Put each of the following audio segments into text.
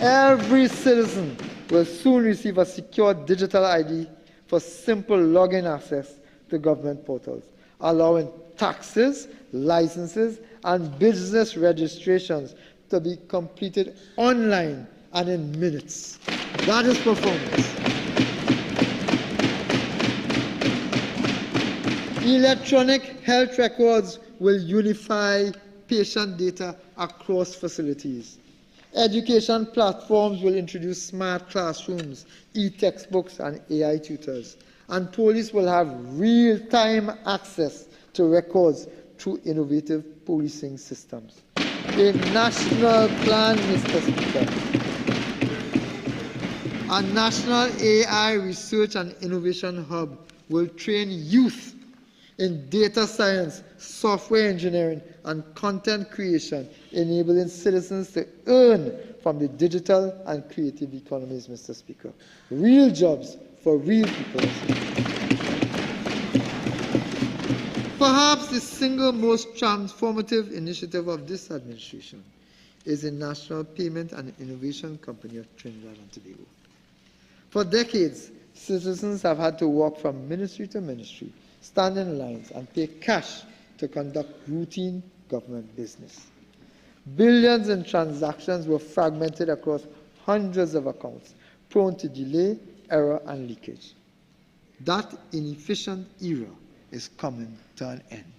Every citizen will soon receive a secure digital ID for simple login access to government portals, allowing taxes, licenses, and business registrations to be completed online and in minutes. That is performance. Electronic health records will unify patient data across facilities. Education platforms will introduce smart classrooms, e-textbooks, and AI tutors. And police will have real-time access to records through innovative policing systems. A national plan, Mr. Speaker. A national AI research and innovation hub will train youth in data science, software engineering, and content creation, enabling citizens to earn from the digital and creative economies, Mr. Speaker. Real jobs for real people. Perhaps the single most transformative initiative of this administration is the National Payment and Innovation Company of Trinidad and Tobago. For decades, citizens have had to walk from ministry to ministry, stand in lines, and pay cash to conduct routine government business. Billions in transactions were fragmented across hundreds of accounts, prone to delay, error, and leakage. That inefficient era is coming to an end.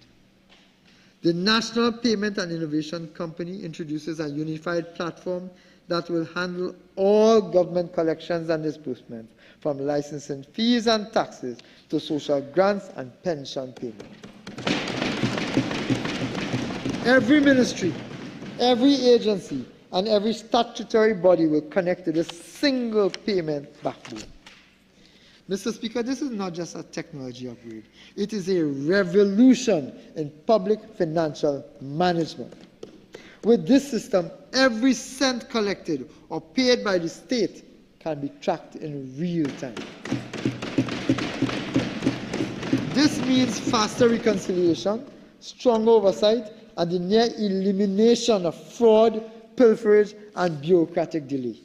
The National Payment and Innovation Company introduces a unified platform that will handle all government collections and disbursements, from licensing fees and taxes to social grants and pension payment. Every ministry, every agency, and every statutory body will connect to this single payment backbone. Mr. Speaker, this is not just a technology upgrade. It is a revolution in public financial management. With this system, every cent collected or paid by the state can be tracked in real time. This means faster reconciliation, strong oversight, and the near elimination of fraud, pilferage, and bureaucratic delay.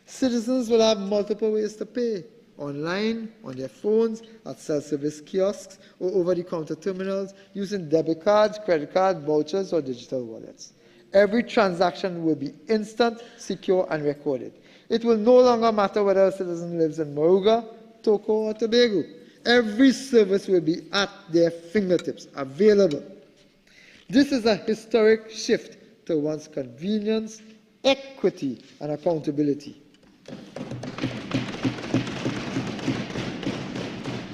Citizens will have multiple ways to pay: online, on their phones, at self-service kiosks, or over-the-counter terminals, using debit cards, credit cards, vouchers, or digital wallets. Every transaction will be instant, secure, and recorded. It will no longer matter whether a citizen lives in Moruga, Togo, or Tobago. Every service will be at their fingertips, available. This is a historic shift towards convenience, equity, and accountability.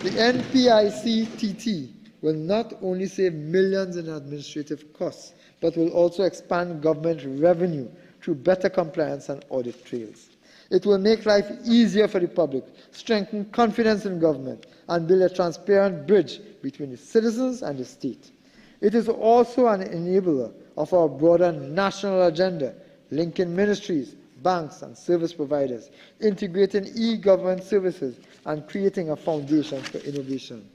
The ICNTT will not only save millions in administrative costs, but will also expand government revenue through better compliance and audit trails. It will make life easier for the public, strengthen confidence in government, and build a transparent bridge between the citizens and the state. It is also an enabler of our broader national agenda, linking ministries, banks, and service providers, integrating e-government services, and creating a foundation for innovation.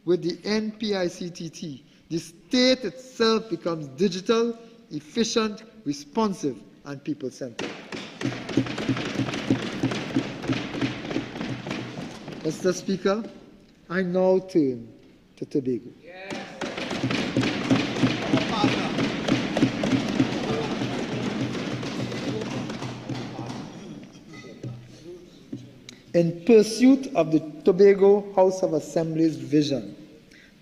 With the ICNTT, the state itself becomes digital, efficient, responsive, and people-centered. Mr. Speaker, I now turn to Tobago. Yes. In pursuit of the Tobago House of Assembly's vision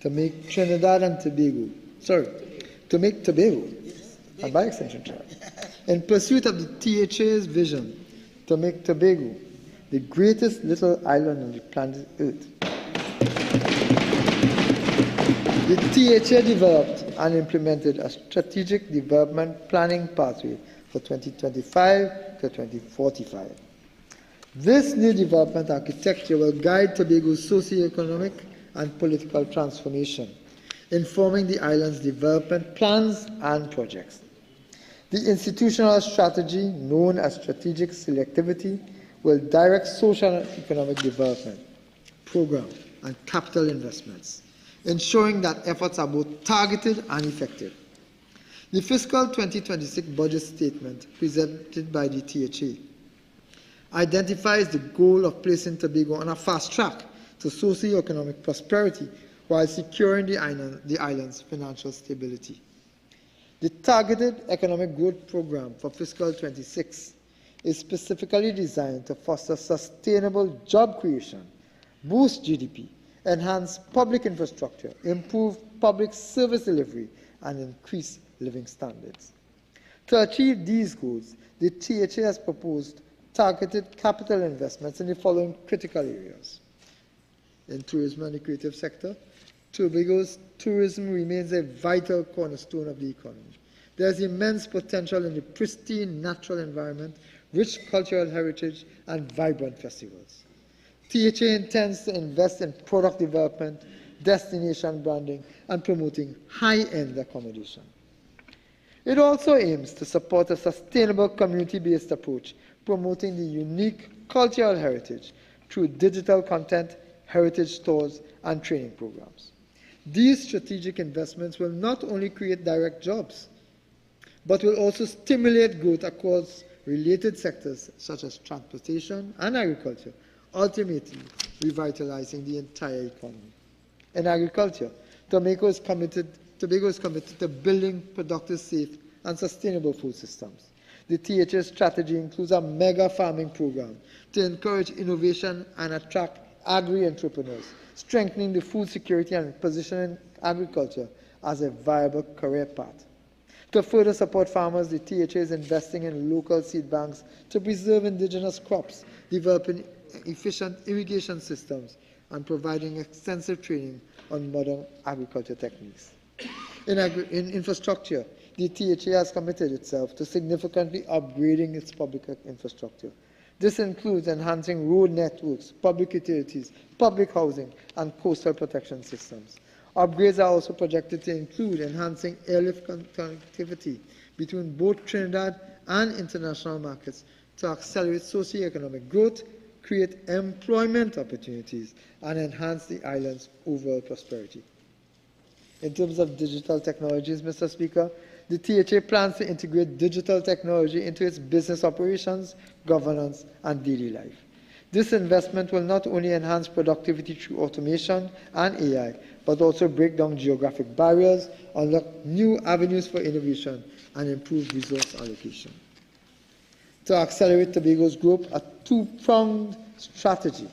to make Trinidad and Tobago, and by extension, in pursuit of the THA's vision to make Tobago the greatest little island on the planet Earth, the THA developed and implemented a strategic development planning pathway for 2025 to 2045. This new development architecture will guide Tobago's socio-economic and political transformation, informing the island's development plans and projects. The institutional strategy, known as strategic selectivity, will direct social and economic development, program, and capital investments, ensuring that efforts are both targeted and effective. The fiscal 2026 budget statement presented by the THA identifies the goal of placing Tobago on a fast track to socio-economic prosperity while securing the island's financial stability. The Targeted Economic Growth Program for fiscal 26 is specifically designed to foster sustainable job creation, boost GDP, enhance public infrastructure, improve public service delivery, and increase living standards. To achieve these goals, the THA has proposed targeted capital investments in the following critical areas. In tourism and the creative sector, Tobago's tourism remains a vital cornerstone of the economy. There is immense potential in the pristine natural environment, rich cultural heritage, and vibrant festivals. THA intends to invest in product development, destination branding, and promoting high-end accommodation. It also aims to support a sustainable community-based approach, promoting the unique cultural heritage through digital content, heritage stores, and training programs. These strategic investments will not only create direct jobs, but will also stimulate growth across related sectors such as transportation and agriculture, ultimately revitalizing the entire economy. In agriculture, Tobago is committed to building productive, safe, and sustainable food systems. The THA strategy includes a mega farming program to encourage innovation and attract agri-entrepreneurs, strengthening the food security and positioning agriculture as a viable career path. To further support farmers, the THA is investing in local seed banks to preserve indigenous crops, developing efficient irrigation systems, and providing extensive training on modern agriculture techniques. In infrastructure, the THA has committed itself to significantly upgrading its public infrastructure. This includes enhancing road networks, public utilities, public housing, and coastal protection systems. Upgrades are also projected to include enhancing airlift connectivity between both Trinidad and international markets to accelerate socio-economic growth, create employment opportunities, and enhance the island's overall prosperity. In terms of digital technologies, Mr. Speaker, the THA plans to integrate digital technology into its business operations, governance, and daily life. This investment will not only enhance productivity through automation and AI, but also break down geographic barriers, unlock new avenues for innovation, and improve resource allocation. To accelerate Tobago's growth, a two-pronged strategy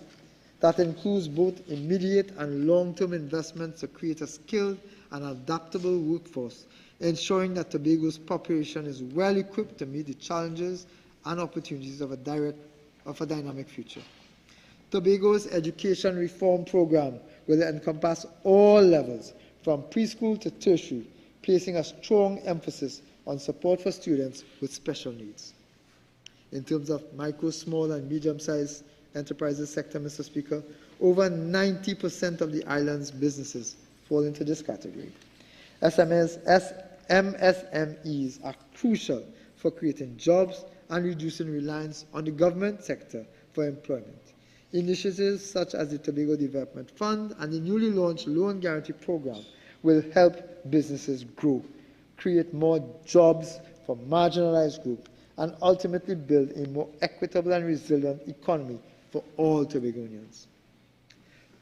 that includes both immediate and long-term investments to create a skilled and adaptable workforce, ensuring that Tobago's population is well equipped to meet the challenges and opportunities of a dynamic future. Tobago's education reform program will encompass all levels, from preschool to tertiary, placing a strong emphasis on support for students with special needs. In terms of micro, small, and medium-sized enterprises sector, Mr. Speaker, over 90% of the island's businesses fall into this category. MSMEs are crucial for creating jobs and reducing reliance on the government sector for employment. Initiatives such as the Tobago Development Fund and the newly launched Loan Guarantee Program will help businesses grow, create more jobs for marginalized groups, and ultimately build a more equitable and resilient economy for all Tobagonians.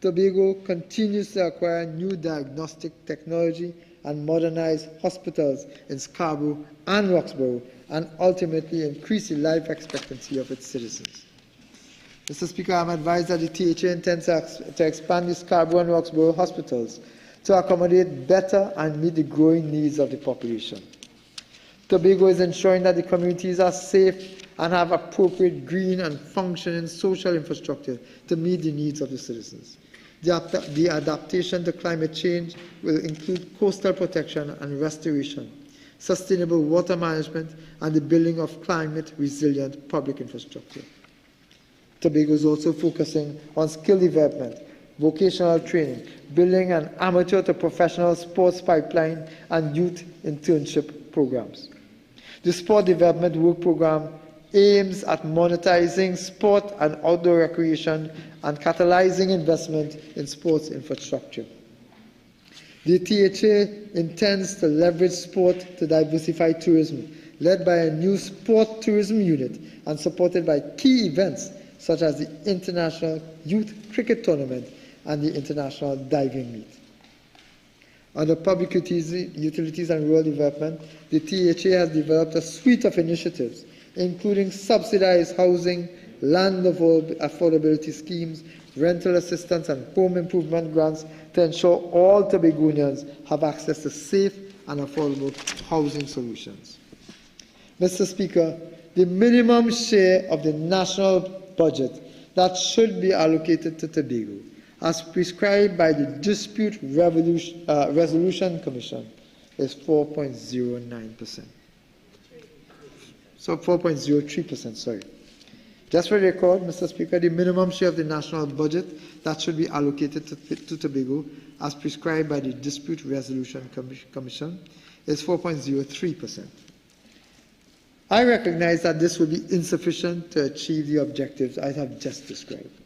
Tobago continues to acquire new diagnostic technology and modernize hospitals in Scarborough and Roxborough, and ultimately increase the life expectancy of its citizens. Mr. Speaker, I am advised that the THA intends to expand the Scarborough and Roxborough hospitals to accommodate better and meet the growing needs of the population. Tobago is ensuring that the communities are safe and have appropriate green and functioning social infrastructure to meet the needs of the citizens. The adaptation to climate change will include coastal protection and restoration, sustainable water management, and the building of climate-resilient public infrastructure. Tobago is also focusing on skill development, vocational training, building an amateur to professional sports pipeline, and youth internship programs. The Sport Development Work Program aims at monetizing sport and outdoor recreation and catalyzing investment in sports infrastructure. The THA intends to leverage sport to diversify tourism, led by a new sport tourism unit and supported by key events such as the International Youth Cricket Tournament and the International Diving Meet. Under Public Utilities and Rural Development, the THA has developed a suite of initiatives, including subsidized housing, land affordability schemes, rental assistance, and home improvement grants to ensure all Tobagonians have access to safe and affordable housing solutions. Mr. Speaker, the minimum share of the national budget that should be allocated to Tobago, as prescribed by the Dispute Resolution Commission, is 4.09%. So 4.03%, sorry. Just for the record, Mr. Speaker, the minimum share of the national budget that should be allocated to Tobago, as prescribed by the Dispute Resolution Commission, is 4.03%. I recognize that this will be insufficient to achieve the objectives I have just described.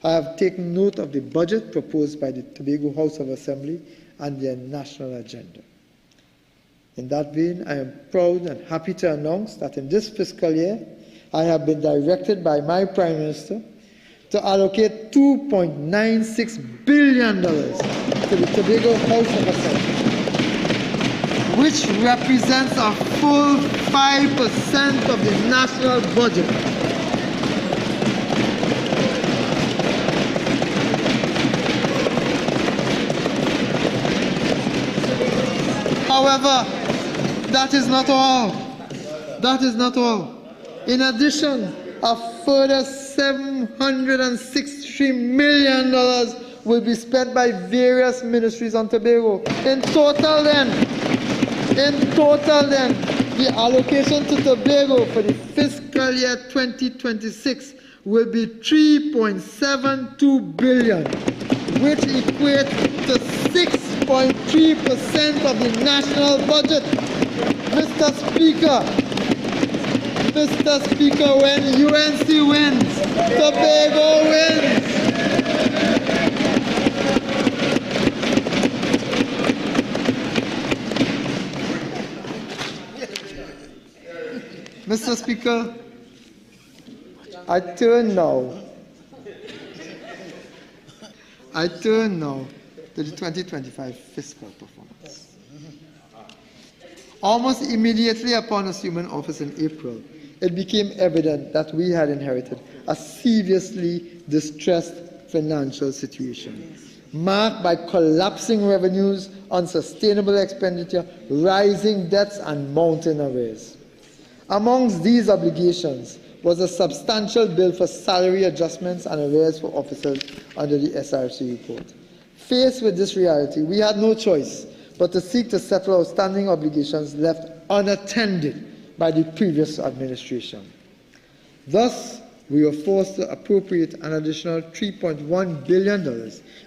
I have taken note of the budget proposed by the Tobago House of Assembly and their national agenda. In that vein, I am proud and happy to announce that in this fiscal year, I have been directed by my Prime Minister to allocate $2.96 billion to the Tobago House of Assembly, which represents a full 5% of the national budget. However, that is not all. That is not all. In addition, a further $763 million will be spent by various ministries on Tobago. In total then, the allocation to Tobago for the fiscal year 2026 will be $3.72 billion, which equates to 6.3% of the national budget. Mr. Speaker, when UNC wins, Tobago wins. Mr. Speaker, I turn now to the 2025 fiscal performance. Almost immediately upon assuming office in April, it became evident that we had inherited a seriously distressed financial situation, marked by collapsing revenues, unsustainable expenditure, rising debts, and mounting arrears. Amongst these obligations was a substantial bill for salary adjustments and arrears for officers under the SRC report. Faced with this reality, we had no choice but to seek to settle outstanding obligations left unattended by the previous administration. Thus, we were forced to appropriate an additional $3.1 billion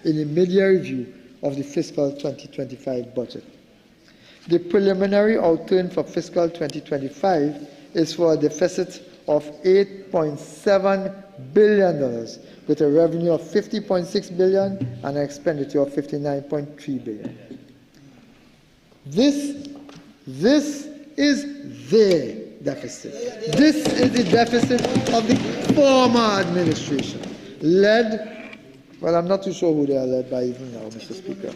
in the mid-year review of the fiscal 2025 budget. The preliminary outturn for fiscal 2025 is for a deficit of $8.7 billion, with a revenue of $50.6 billion and an expenditure of $59.3 billion. This is their deficit. This is the deficit of the former administration, led, well, I'm not too sure who they are led by even now, Mr. Speaker.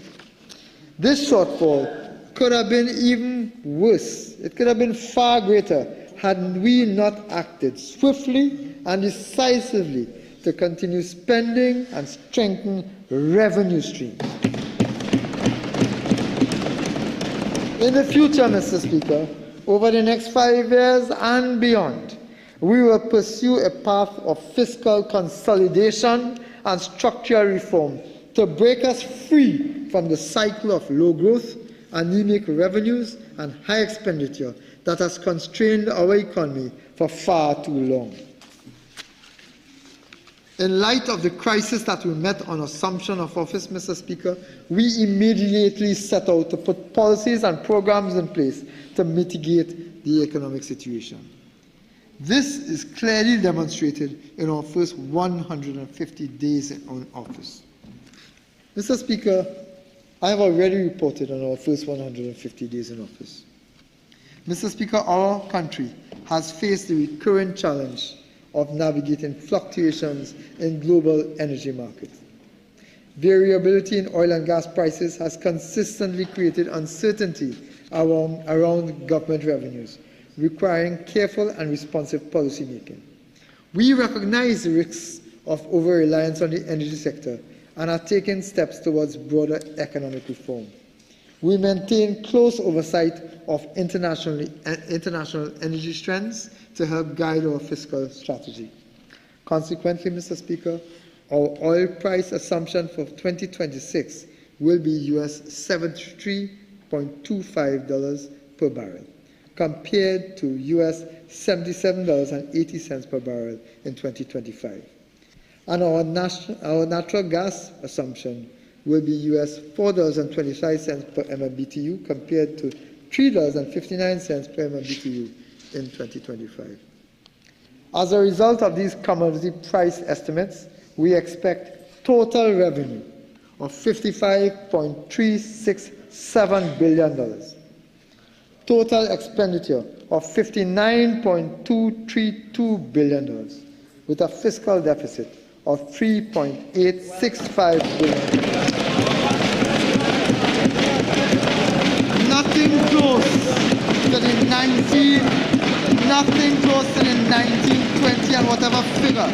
This shortfall could have been even worse. It could have been far greater had we not acted swiftly and decisively to continue spending and strengthen revenue streams. In the future, Mr. Speaker, over the next 5 years and beyond, we will pursue a path of fiscal consolidation and structural reform to break us free from the cycle of low growth, anemic revenues, and high expenditure that has constrained our economy for far too long. In light of the crisis that we met on assumption of office, Mr. Speaker, we immediately set out to put policies and programs in place to mitigate the economic situation. This is clearly demonstrated in our first 150 days in office. Mr. Speaker, I have already reported on our first 150 days in office. Mr. Speaker, our country has faced the recurrent challenge of navigating fluctuations in global energy markets. Variability in oil and gas prices has consistently created uncertainty around government revenues, requiring careful and responsive policy making. We recognize the risks of over-reliance on the energy sector and are taking steps towards broader economic reform. We maintain close oversight of international energy trends to help guide our fiscal strategy. Consequently, Mr. Speaker, our oil price assumption for 2026 will be US $73.25 per barrel, compared to US $77.80 per barrel in 2025. And our natural gas assumption will be US $4.25 per MMBTU, compared to $3.59 per MMBTU in 2025. As a result of these commodity price estimates, we expect total revenue of $55.367 billion, total expenditure of $59.232 billion, with a fiscal deficit of $3.865 billion. Nothing close to the 1920 and whatever figure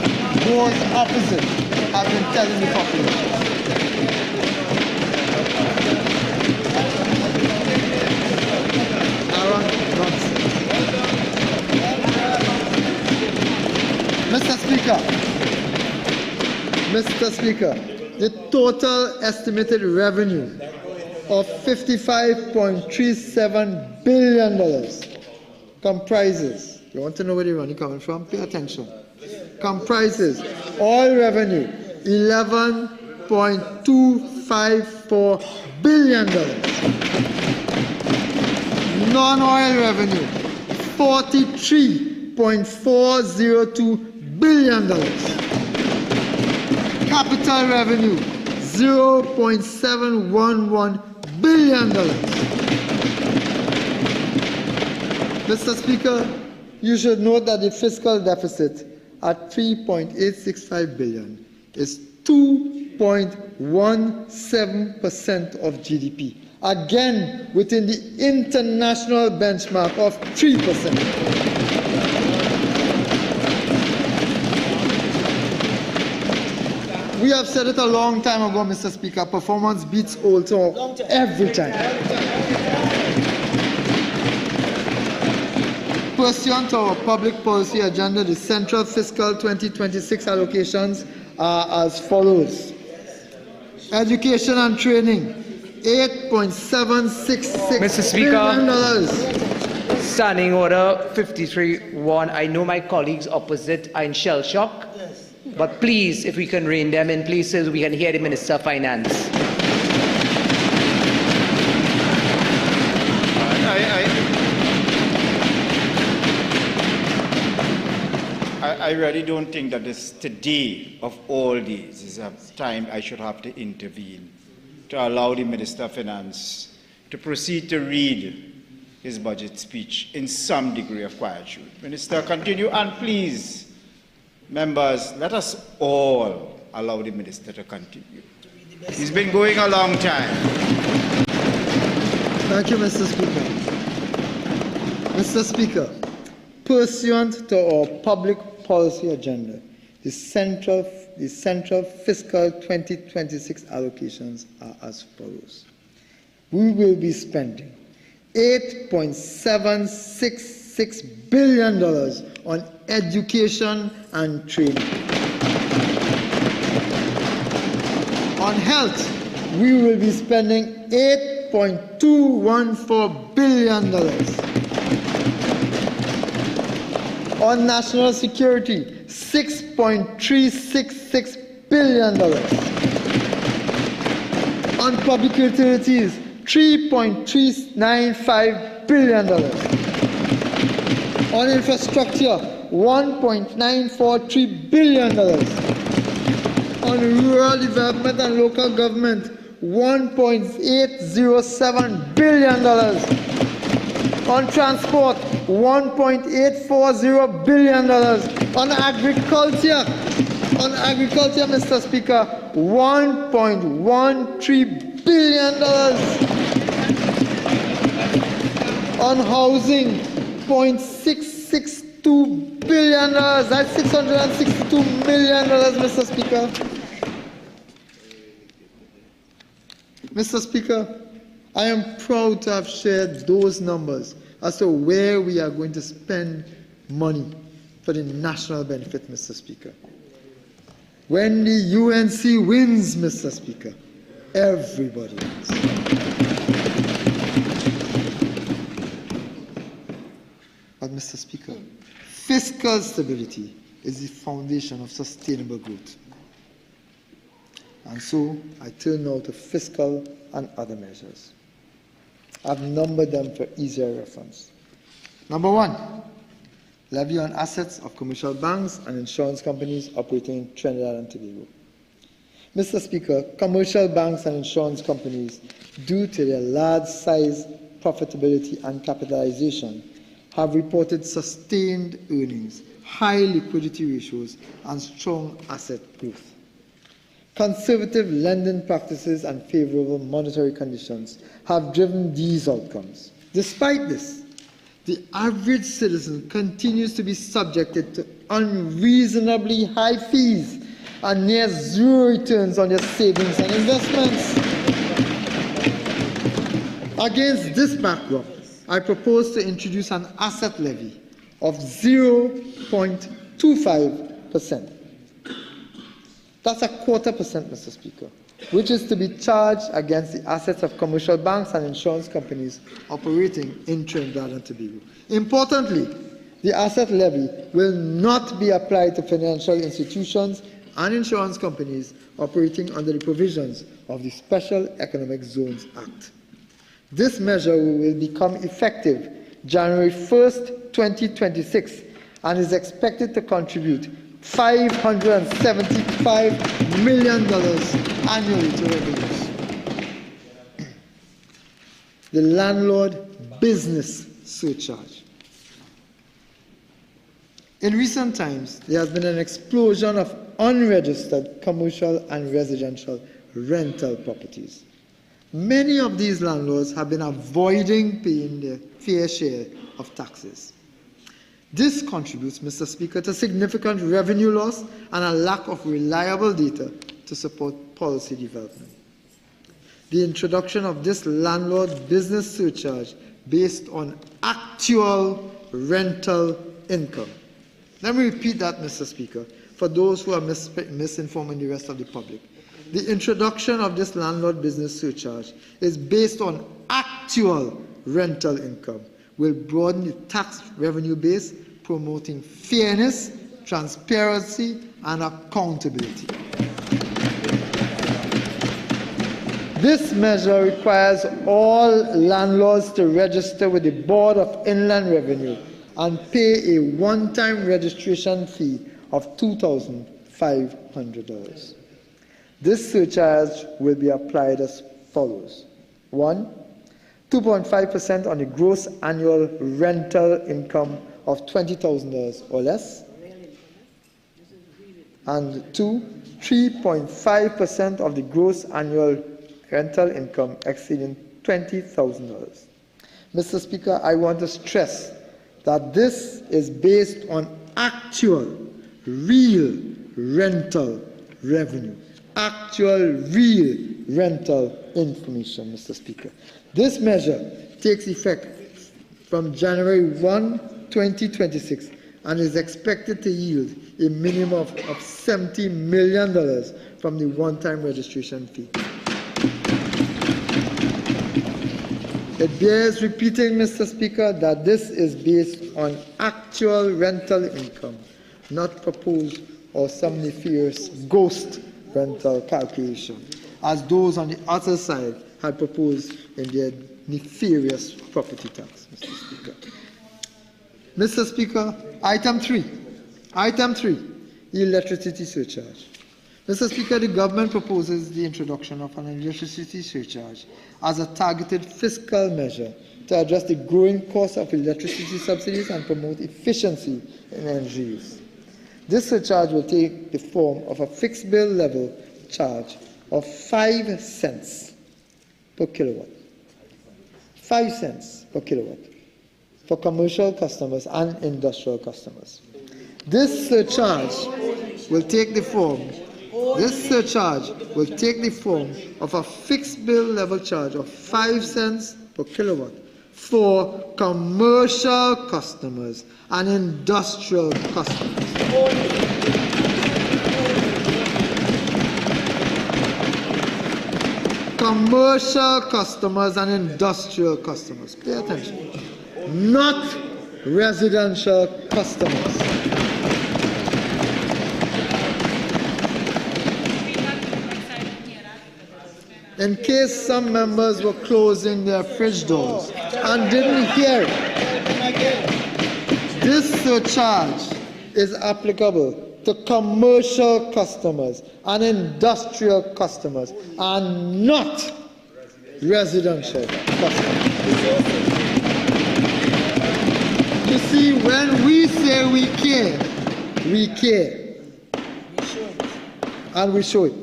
goes opposite have been telling the population. Mr. Speaker, the total estimated revenue of $55.37 billion comprises, you want to know where the money coming from? Pay attention. Comprises oil revenue $11.254 billion, non-oil revenue $43.402 billion, capital revenue $0.711 billion. Mr. Speaker, you should note that the fiscal deficit at $3.865 billion is 2.17% of GDP, again within the international benchmark of 3%. We have said it a long time ago, Mr. Speaker, performance beats old talk every time. Pursuant to our public policy agenda, the central fiscal 2026 allocations are as follows. Education and training, $8.766 billion. Standing order 53-1. I know my colleagues opposite are in shell shock, but please, if we can rein them in places, we can hear the Minister of Finance. I really don't think that this today of all days is a time I should have to intervene to allow the Minister of Finance to proceed to read his budget speech in some degree of quietude. Minister, continue, and please, members, let us all allow the Minister to continue. He's been going a long time. Thank you, Mr. Speaker. Mr. Speaker, pursuant to our public policy agenda, the central fiscal 2026 allocations are as follows. We will be spending $8.766 billion on education and training. On health, we will be spending $8.214 billion. On national security, $6.366 billion. On public utilities, $3.395 billion. On infrastructure, $1.943 billion. On rural development and local government, $1.807 billion. On transport, $1.840 billion. On agriculture, Mr. Speaker, $1.13 billion. On housing, $0.662 billion. That's $662 million, Mr. Speaker. Mr. Speaker, I am proud to have shared those numbers as to where we are going to spend money for the national benefit, Mr. Speaker. When the UNC wins, Mr. Speaker, everybody wins. But, Mr. Speaker, fiscal stability is the foundation of sustainable growth. And so I turn now to fiscal and other measures. I've numbered them for easier reference. Number 1, levy on assets of commercial banks and insurance companies operating in Trinidad and Tobago. Mr. Speaker, commercial banks and insurance companies, due to their large size, profitability and capitalization, have reported sustained earnings, high liquidity ratios and strong asset growth. Conservative lending practices and favorable monetary conditions have driven these outcomes. Despite this, the average citizen continues to be subjected to unreasonably high fees and near zero returns on their savings and investments. Against this backdrop, I propose to introduce an asset levy of 0.25%. That's 0.25%, Mr. Speaker, which is to be charged against the assets of commercial banks and insurance companies operating in Trinidad and Tobago. Importantly, the asset levy will not be applied to financial institutions and insurance companies operating under the provisions of the Special Economic Zones Act. This measure will become effective January 1st, 2026, and is expected to contribute $575 million annually to revenues. The landlord business surcharge. In recent times, there has been an explosion of unregistered commercial and residential rental properties. Many of these landlords have been avoiding paying their fair share of taxes. This contributes, Mr. Speaker, to significant revenue loss and a lack of reliable data to support policy development. The introduction of this landlord business surcharge based on actual rental income. Let me repeat that, Mr. Speaker, for those who are misinforming the rest of the public. The introduction of this landlord business surcharge is based on actual rental income, will broaden the tax revenue base, promoting fairness, transparency, and accountability. This measure requires all landlords to register with the Board of Inland Revenue and pay a one-time registration fee of $2,500. This surcharge will be applied as follows. 1, 2.5% on the gross annual rental income of $20,000 or less. And 2, 3.5% of the gross annual rental income exceeding $20,000. Mr. Speaker, I want to stress that this is based on actual, real rental revenue. Actual, real rental information, Mr. Speaker. This measure takes effect from January 1, 2026 and is expected to yield a minimum of $70 million from the one-time registration fee. It bears repeating, Mr. Speaker, that this is based on actual rental income, not proposed or some nefarious ghost rental calculation, as those on the other side had proposed in their nefarious property tax, Mr. Speaker. Mr. Speaker, item 3, electricity surcharge. Mr. Speaker, the government proposes the introduction of an electricity surcharge as a targeted fiscal measure to address the growing cost of electricity subsidies and promote efficiency in energy use. This surcharge will take the form of a fixed bill level charge of 5 cents per kilowatt. 5 cents per kilowatt for commercial customers and industrial customers. This surcharge will take the form of a fixed bill level charge of 5 cents per kilowatt for commercial customers and industrial customers. Commercial customers and industrial customers. Pay attention. Not residential customers. In case some members were closing their fridge doors and didn't hear it, this surcharge is applicable to commercial customers and industrial customers and not residential customers. You see, when we say we care, we care. And we show it.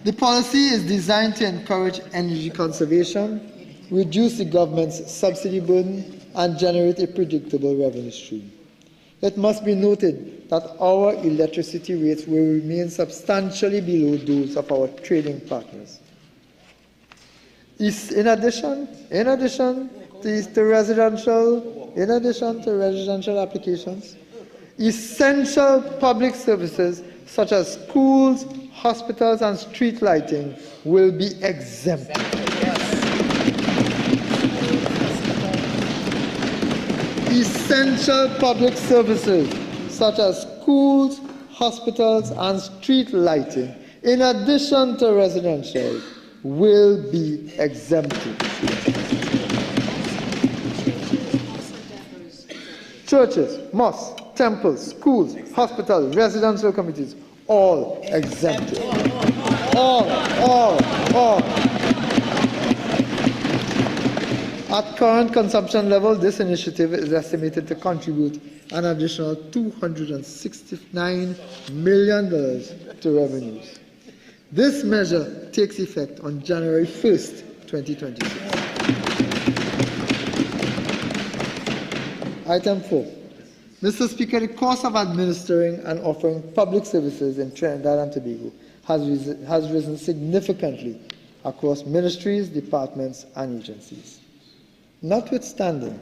The policy is designed to encourage energy conservation, reduce the government's subsidy burden, and generate a predictable revenue stream. It must be noted that our electricity rates will remain substantially below those of our trading partners. In addition to residential applications, essential public services such as schools, hospitals, and street lighting will be exempt. Essential public services such as schools, hospitals, and street lighting, in addition to residential, will be exempted. Churches, mosques, temples, schools, hospitals, residential communities, all exempted. All. At current consumption level, this initiative is estimated to contribute an additional $269 million to revenues. This measure takes effect on January 1st, 2026. Item 4. Mr. Speaker, the cost of administering and offering public services in Trinidad and Tobago has risen significantly across ministries, departments, and agencies. Notwithstanding,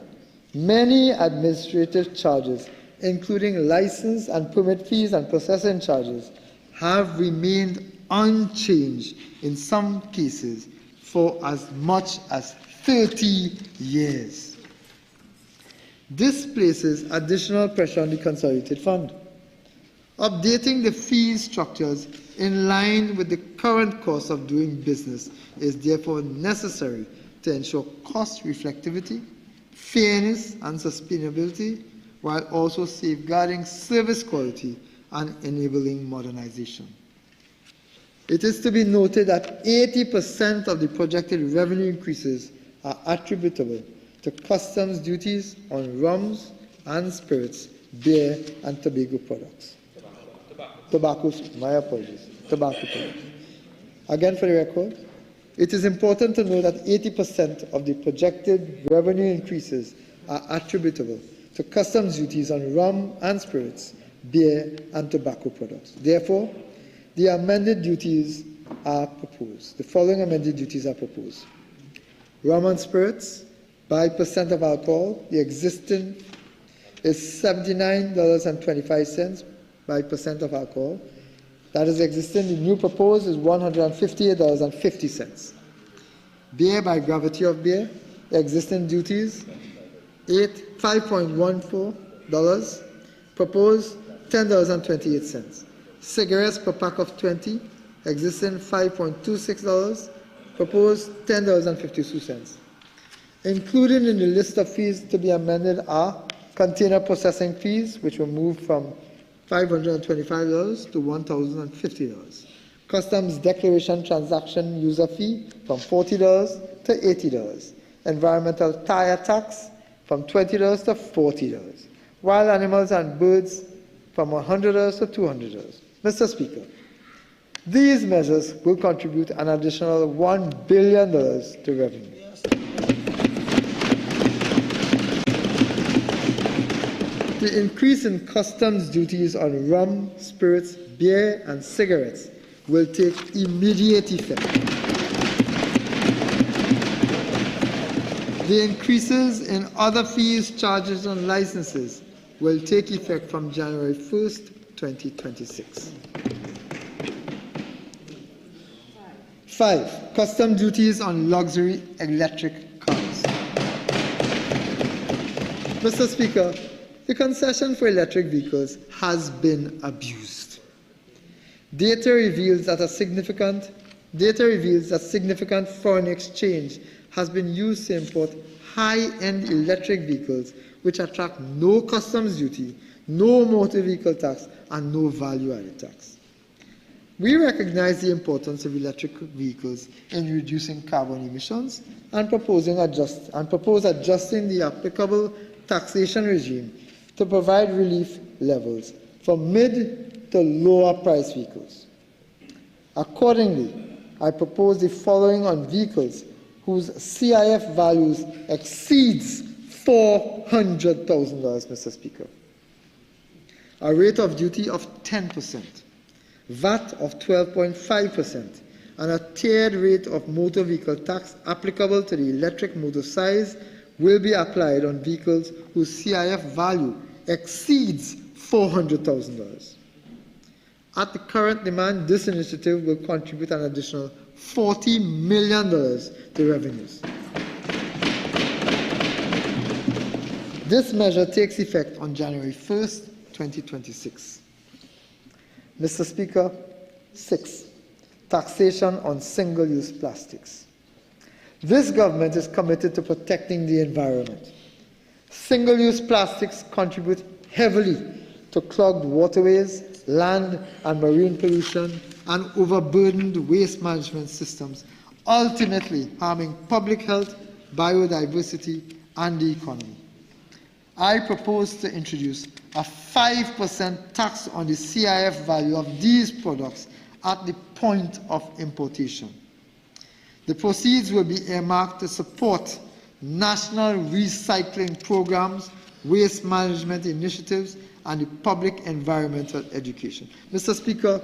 many administrative charges, including license and permit fees and processing charges, have remained unchanged in some cases for as much as 30 years. This places additional pressure on the Consolidated Fund. Updating the fee structures in line with the current cost of doing business is therefore necessary to ensure cost reflectivity, fairness, and sustainability, while also safeguarding service quality and enabling modernization. It is to be noted that 80% of the projected revenue increases are attributable to customs duties on rums and spirits, beer, and tobacco products. Tobacco products. Again, for the record, it is important to know that 80% of the projected revenue increases are attributable to customs duties on rum and spirits, beer, and tobacco products. Therefore, the amended duties are proposed. The following amended duties are proposed. Rum and spirits, by percent of alcohol, the existing is $79.25 by percent of alcohol. That is existing. The new proposed is $158.50. Beer, by gravity of beer, the existing duties $5.14. Proposed $10.28. Cigarettes per pack of 20, existing $5.26. Proposed $10.52. Included in the list of fees to be amended are container processing fees, which will move from $525 to $1,050. Customs declaration transaction user fee from $40 to $80. Environmental tire tax from $20 to $40. Wild animals and birds from $100 to $200. Mr. Speaker, these measures will contribute an additional $1 billion to revenue. The increase in customs duties on rum, spirits, beer, and cigarettes will take immediate effect. The increases in other fees, charges, and licenses will take effect from January 1st, 2026. 5. Custom duties on luxury electric cars. Mr. Speaker, the concession for electric vehicles has been abused. Data reveals that significant foreign exchange has been used to import high-end electric vehicles which attract no customs duty, no motor vehicle tax, and no value-added tax. We recognize the importance of electric vehicles in reducing carbon emissions and propose adjusting the applicable taxation regime to provide relief levels for mid to lower price vehicles. Accordingly, I propose the following on vehicles whose CIF values exceeds $400,000, Mr. Speaker. A rate of duty of 10%, VAT of 12.5%, and a tiered rate of motor vehicle tax applicable to the electric motor size will be applied on vehicles whose CIF value exceeds $400,000. At the current demand, this initiative will contribute an additional $40 million to revenues. This measure takes effect on January 1st, 2026. Mr. Speaker, 6. Taxation on single-use plastics. This government is committed to protecting the environment. Single-use plastics contribute heavily to clogged waterways, land and marine pollution, and overburdened waste management systems, ultimately harming public health, biodiversity, and the economy. I propose to introduce a 5% tax on the CIF value of these products at the point of importation. The proceeds will be earmarked to support national recycling programs, waste management initiatives, and the public environmental education. Mr. Speaker,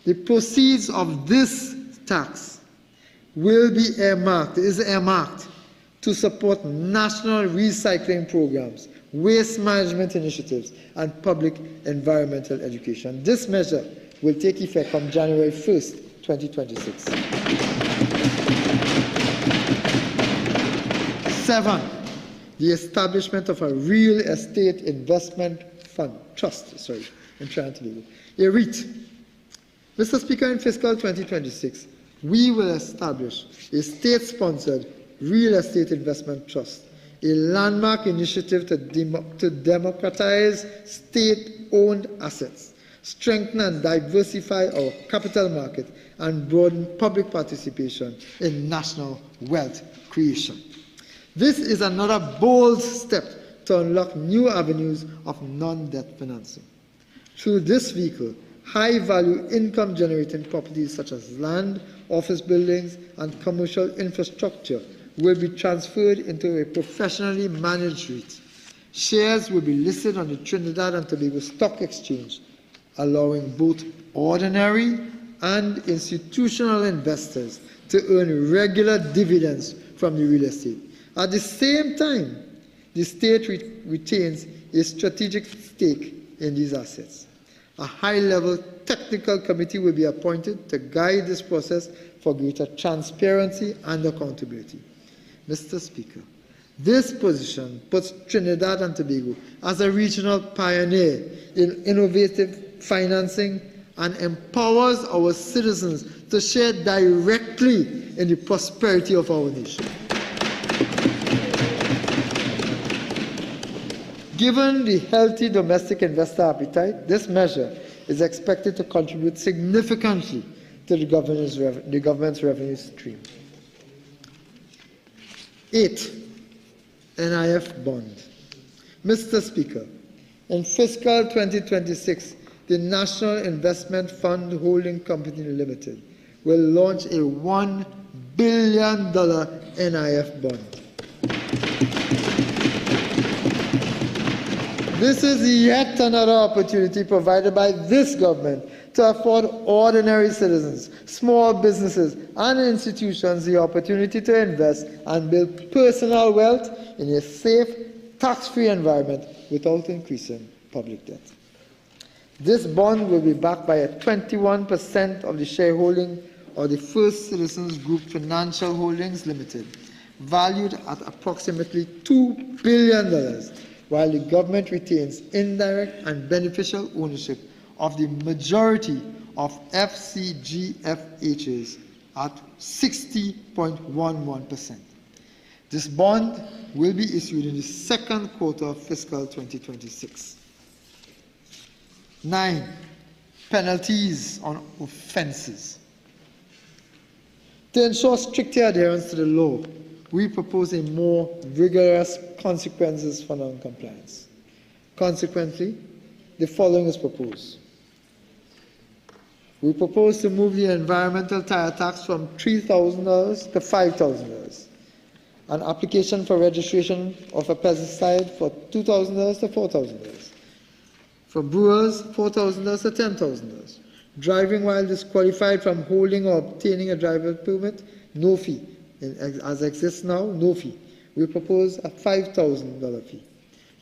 the proceeds of this tax is earmarked to support national recycling programs, waste management initiatives, and public environmental education. This measure will take effect from January 1st, 2026. 7. The establishment of a real estate investment fund, a REIT. Mr. Speaker, in fiscal 2026, we will establish a state-sponsored real estate investment trust, a landmark initiative to democratize state-owned assets, strengthen and diversify our capital market, and broaden public participation in national wealth creation. This is another bold step to unlock new avenues of non-debt financing. Through this vehicle, high-value income-generating properties such as land, office buildings, and commercial infrastructure will be transferred into a professionally managed REIT. Shares will be listed on the Trinidad and Tobago Stock Exchange, allowing both ordinary and institutional investors to earn regular dividends from the real estate. At the same time, the state retains a strategic stake in these assets. A high-level technical committee will be appointed to guide this process for greater transparency and accountability. Mr. Speaker, this position puts Trinidad and Tobago as a regional pioneer in innovative financing and empowers our citizens to share directly in the prosperity of our nation. Given the healthy domestic investor appetite, this measure is expected to contribute significantly to the government's revenue stream. 8. NIF bond. Mr. Speaker, in fiscal 2026, the National Investment Fund Holding Company Limited will launch a $1 billion NIF bond. This is yet another opportunity provided by this government to afford ordinary citizens, small businesses, and institutions the opportunity to invest and build personal wealth in a safe, tax-free environment without increasing public debt. This bond will be backed by a 21% of the shareholding of the First Citizens Group Financial Holdings Limited, valued at approximately $2 billion, while the government retains indirect and beneficial ownership of the majority of FCGFHs at 60.11%. This bond will be issued in the second quarter of fiscal 2026. 9. Penalties on offences. To ensure stricter adherence to the law, we propose a more rigorous consequences for non-compliance. Consequently, the following is proposed. We propose to move the environmental tire tax from $3,000 to $5,000. An application for registration of a pesticide for $2,000 to $4,000. For brewers, $4,000 to $10,000. Driving while disqualified from holding or obtaining a driver's permit, no fee. As exists now, no fee. We propose a $5,000 fee.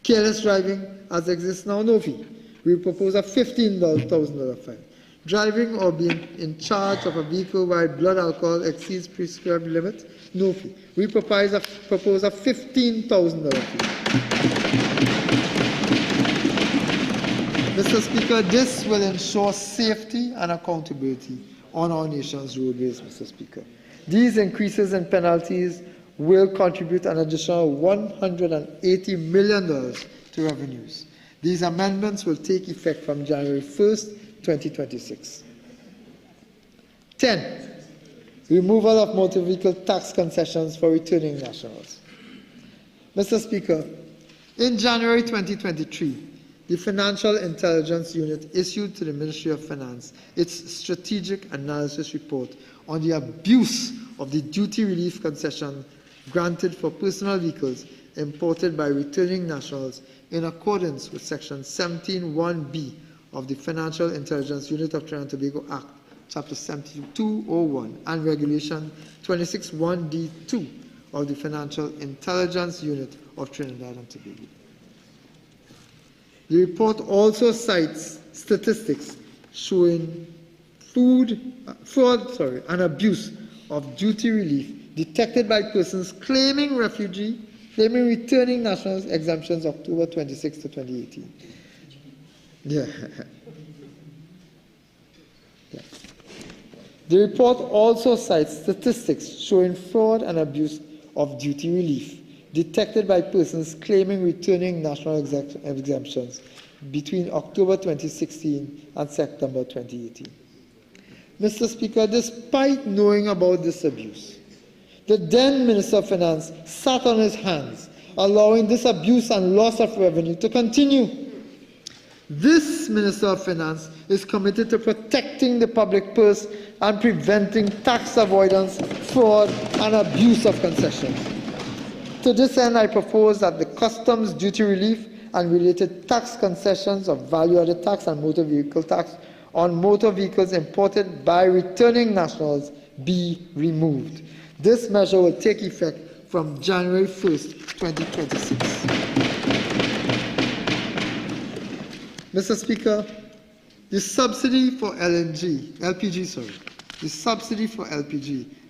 Careless driving, as exists now, no fee. We propose a $15,000 fine. Driving or being in charge of a vehicle while blood alcohol exceeds prescribed limit, no fee. We propose a $15,000 fee. Mr. Speaker, this will ensure safety and accountability on our nation's roadways, Mr. Speaker. These increases in penalties will contribute an additional $180 million to revenues. These amendments will take effect from January 1st, 2026. 10. Removal of motor vehicle tax concessions for returning nationals. Mr. Speaker, in January 2023, the Financial Intelligence Unit issued to the Ministry of Finance its strategic analysis report on the abuse of the duty relief concession granted for personal vehicles imported by returning nationals in accordance with Section 17(1)(b) of the Financial Intelligence Unit of Trinidad and Tobago Act, Chapter 7201, and Regulation 26(1)(d)(2) of the Financial Intelligence Unit of Trinidad and Tobago. The report also cites statistics showing fraud and abuse of duty relief detected by persons claiming returning nationals exemptions October 26 to 2018. Yeah. The report also cites statistics showing fraud and abuse of duty relief detected by persons claiming returning national exemptions between October 2016 and September 2018. Mr. Speaker, despite knowing about this abuse, the then Minister of Finance sat on his hands, allowing this abuse and loss of revenue to continue. This Minister of Finance is committed to protecting the public purse and preventing tax avoidance, fraud, and abuse of concessions. To this end, I propose that the customs duty relief and related tax concessions of value-added tax and motor vehicle tax on motor vehicles imported by returning nationals be removed. This measure will take effect from January 1st, 2026. Mr. Speaker, the subsidy for LPG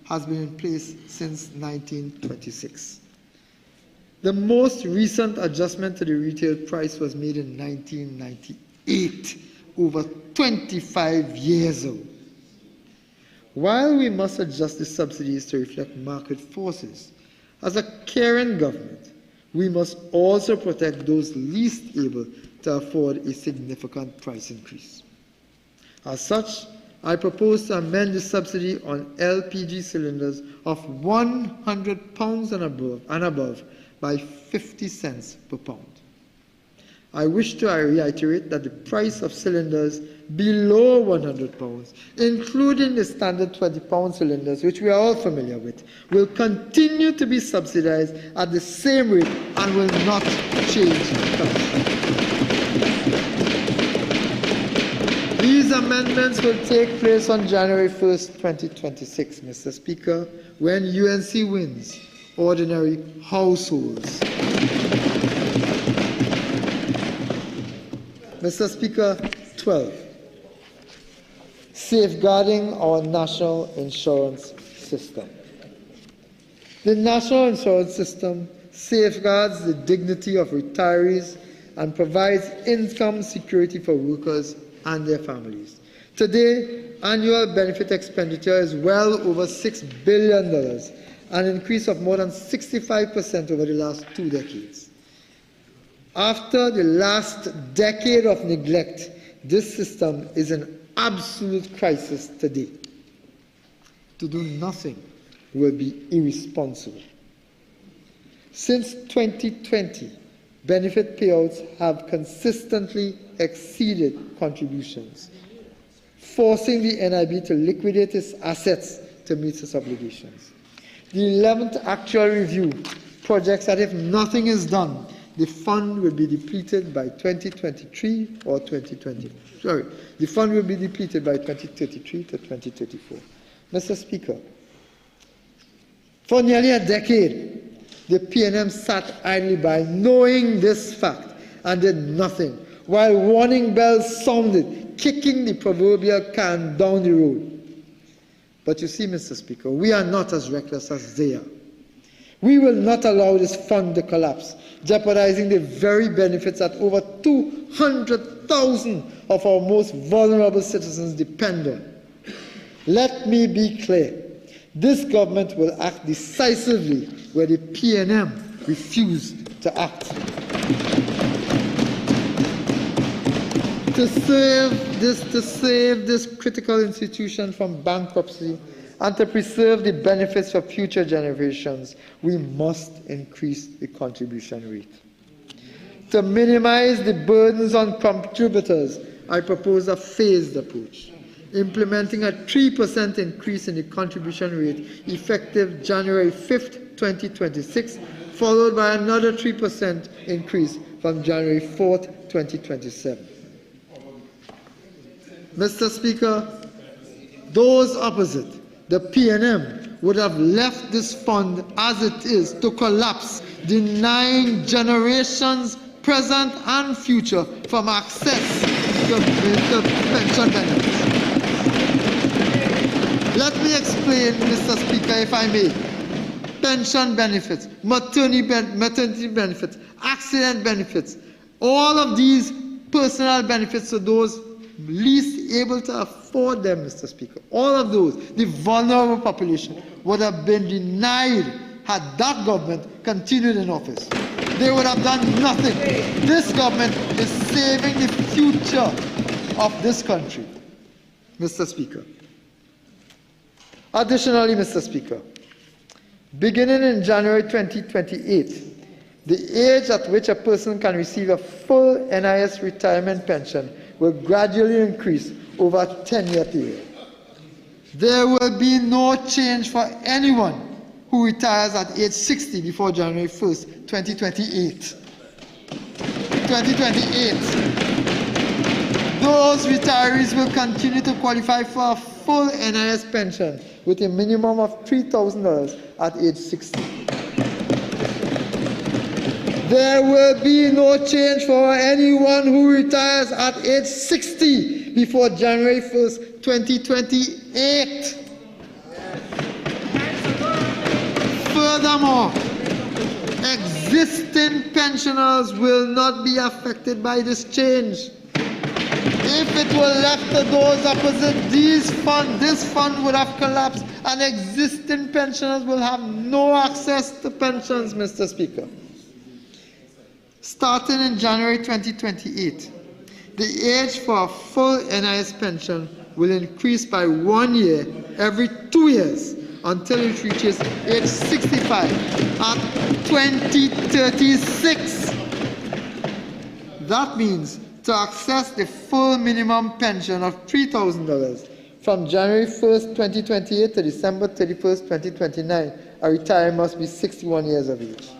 has been in place since 1926. The most recent adjustment to the retail price was made in 1998, over 25 years ago. While we must adjust the subsidies to reflect market forces, as a caring government, we must also protect those least able to afford a significant price increase. As such, I propose to amend the subsidy on LPG cylinders of £100 and above by 50 cents per pound. I wish to reiterate that the price of cylinders below £100, including the standard 20-pound cylinders, which we are all familiar with, will continue to be subsidized at the same rate and will not change price. These amendments will take place on January 1st, 2026, Mr. Speaker, when UNC wins ordinary households. Mr. Speaker, 12. Safeguarding our national insurance system. The national insurance system safeguards the dignity of retirees and provides income security for workers and their families. Today, annual benefit expenditure is well over $6 billion, an increase of more than 65% over the last 2 decades. After the last decade of neglect, this system is in absolute crisis today. To do nothing will be irresponsible. Since 2020, benefit payouts have consistently exceeded contributions, forcing the NIB to liquidate its assets to meet its obligations. The 11th actual review projects that if nothing is done, the fund will be depleted by 2023 or 2020. The fund will be depleted by 2033 to 2034. Mr. Speaker, for nearly a decade, the PNM sat idly by knowing this fact and did nothing, while warning bells sounded, kicking the proverbial can down the road. But you see, Mr. Speaker, we are not as reckless as they are. We will not allow this fund to collapse, jeopardizing the very benefits that over 200,000 of our most vulnerable citizens depend on. Let me be clear. This government will act decisively where the PNM refused to act. To save this critical institution from bankruptcy and to preserve the benefits for future generations, we must increase the contribution rate. To minimize the burdens on contributors, I propose a phased approach, implementing a 3% increase in the contribution rate effective January 5th, 2026, followed by another 3% increase from January 4th, 2027. Mr. Speaker, those opposite, the PNM, would have left this fund as it is to collapse, denying generations, present and future, from access to pension benefits. Let me explain, Mr. Speaker, if I may. Pension benefits, maternity benefits, accident benefits, all of these personal benefits to those least able to afford them, Mr. Speaker. All of those, the vulnerable population, would have been denied had that government continued in office. They would have done nothing. This government is saving the future of this country, Mr. Speaker. Additionally, Mr. Speaker, beginning in January 2028, the age at which a person can receive a full NIS retirement pension will gradually increase over a 10-year period. There will be no change for anyone who retires at age 60 before January 1st, 2028. Those retirees will continue to qualify for a full NIS pension with a minimum of $3,000 at age 60. There will be no change for anyone who retires at age 60 before January 1st, 2028. Furthermore, existing pensioners will not be affected by this change. If it were left to those opposite, this fund would have collapsed and existing pensioners will have no access to pensions, Mr. Speaker. Starting in January 2028, the age for a full NIS pension will increase by 1 year every 2 years until it reaches age 65 at 2036. That means to access the full minimum pension of $3,000 from January 1st, 2028 to December 31st, 2029, a retiree must be 61 years of age.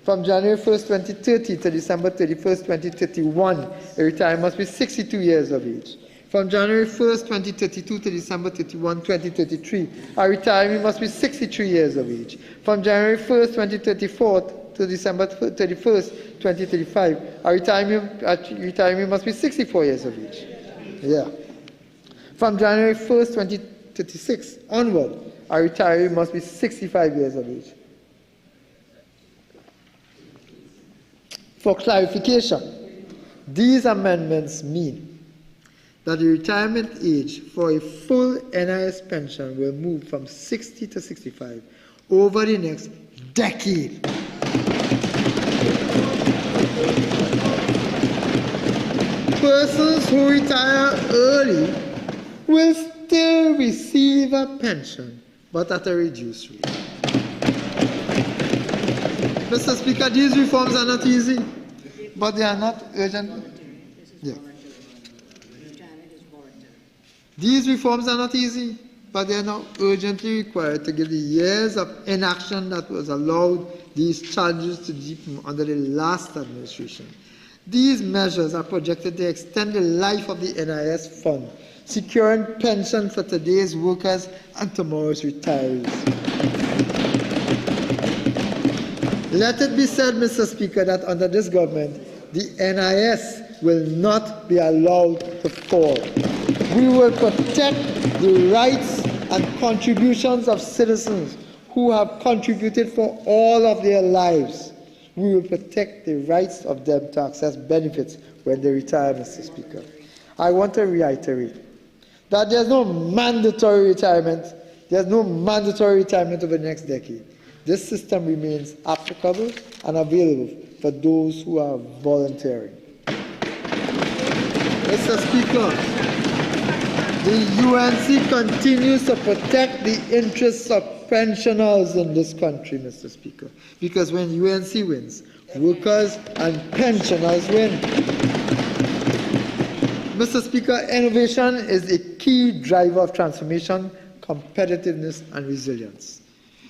From January 1st, 2030 to December 31st, 2031, a retiree must be 62 years of age. From January 1st, 2032 to December 31, 2033, a retiree must be 63 years of age. From January 1st, 2034 to December 31st, 2035, a retiree must be 64 years of age. Yeah. From January 1st, 2036 onward, a retiree must be 65 years of age. For clarification, these amendments mean that the retirement age for a full NIS pension will move from 60 to 65 over the next decade. Persons who retire early will still receive a pension, but at a reduced rate. Mr. Speaker, these reforms are not easy, but they are not urgent. Yeah. These reforms are not easy, but they are now urgently required to give the years of inaction that was allowed these challenges to deepen under the last administration. These measures are projected to extend the life of the NIS fund, securing pension for today's workers and tomorrow's retirees. Let it be said, Mr. Speaker, that under this government, the NIS will not be allowed to fall. We will protect the rights and contributions of citizens who have contributed for all of their lives. We will protect the rights of them to access benefits when they retire, Mr. Speaker. I want to reiterate that there's no mandatory retirement. There's no mandatory retirement over the next decade. This system remains applicable and available for those who are volunteering. Mr. Speaker, the UNC continues to protect the interests of pensioners in this country, Mr. Speaker, because when UNC wins, workers and pensioners win. Mr. Speaker, innovation is a key driver of transformation, competitiveness, and resilience.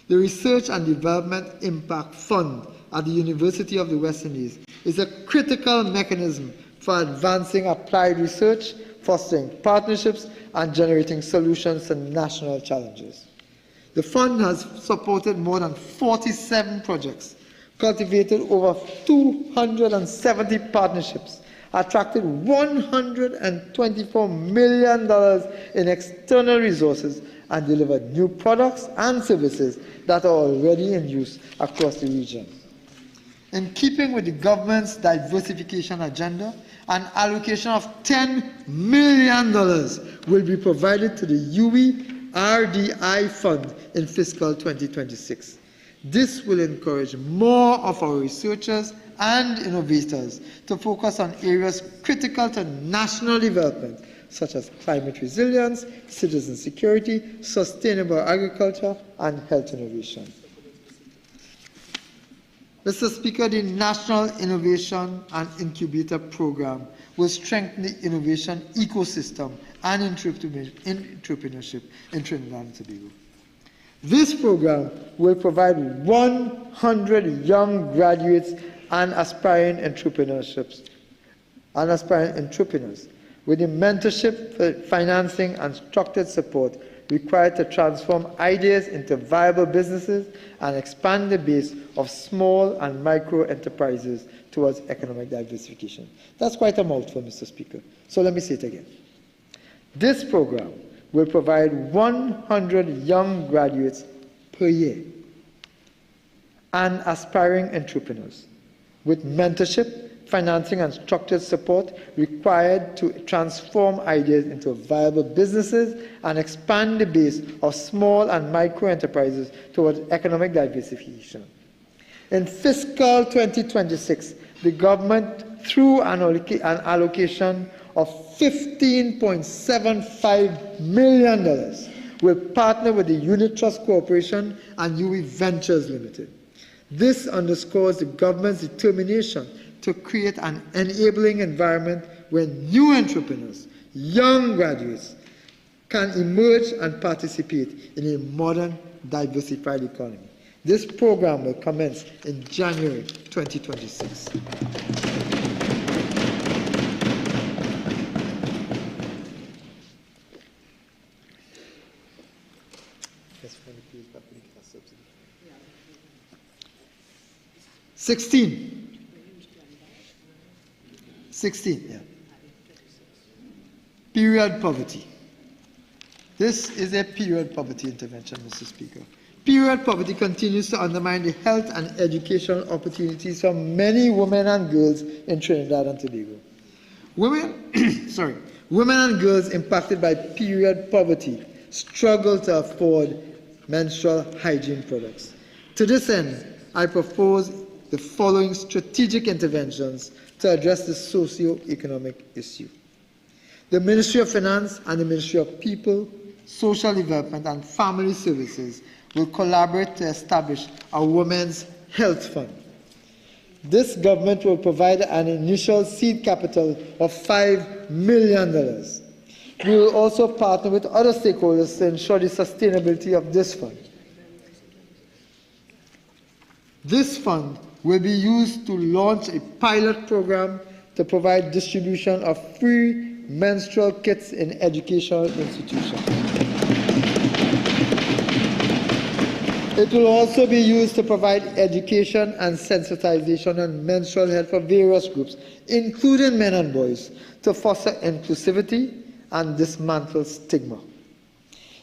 The Research and Development Impact Fund at the University of the West Indies is a critical mechanism for advancing applied research, fostering partnerships, and generating solutions to national challenges. The fund has supported more than 47 projects, cultivated over 270 partnerships, attracted $124 million in external resources, and delivered new products and services that are already in use across the region. In keeping with the government's diversification agenda, an allocation of $10 million will be provided to the UE RDI Fund in fiscal 2026. This will encourage more of our researchers and innovators to focus on areas critical to national development, such as climate resilience, citizen security, sustainable agriculture, and health innovation. Mr. Speaker, the National Innovation and Incubator Program will strengthen the innovation ecosystem and entrepreneurship in Trinidad and Tobago. This program will provide 100 young graduates and aspiring entrepreneurs with the mentorship, financing, and structured support required to transform ideas into viable businesses and expand the base of small and micro enterprises towards economic diversification. That's quite a mouthful, Mr. Speaker. So let me say it again. This program will provide 100 young graduates per year and aspiring entrepreneurs with mentorship, financing, and structured support required to transform ideas into viable businesses and expand the base of small and micro enterprises towards economic diversification. In fiscal 2026, the government, through an allocation of $15.75 million, will partner with the Unit Trust Corporation and UE Ventures Limited. This underscores the government's determination to create an enabling environment where new entrepreneurs, young graduates, can emerge and participate in a modern, diversified economy. This program will commence in January 2026. Sixteen, period poverty. This is a period poverty intervention, Mr. Speaker. Period poverty continues to undermine the health and educational opportunities for many women and girls in Trinidad and Tobago. Women and girls impacted by period poverty struggle to afford menstrual hygiene products. To this end, I propose the following strategic interventions to address this socio-economic issue. The Ministry of Finance and the Ministry of People, Social Development and Family Services will collaborate to establish a Women's Health Fund. This government will provide an initial seed capital of $5 million. We will also partner with other stakeholders to ensure the sustainability of this fund. This fund will be used to launch a pilot program to provide distribution of free menstrual kits in educational institutions. It will also be used to provide education and sensitization on menstrual health for various groups, including men and boys, to foster inclusivity and dismantle stigma.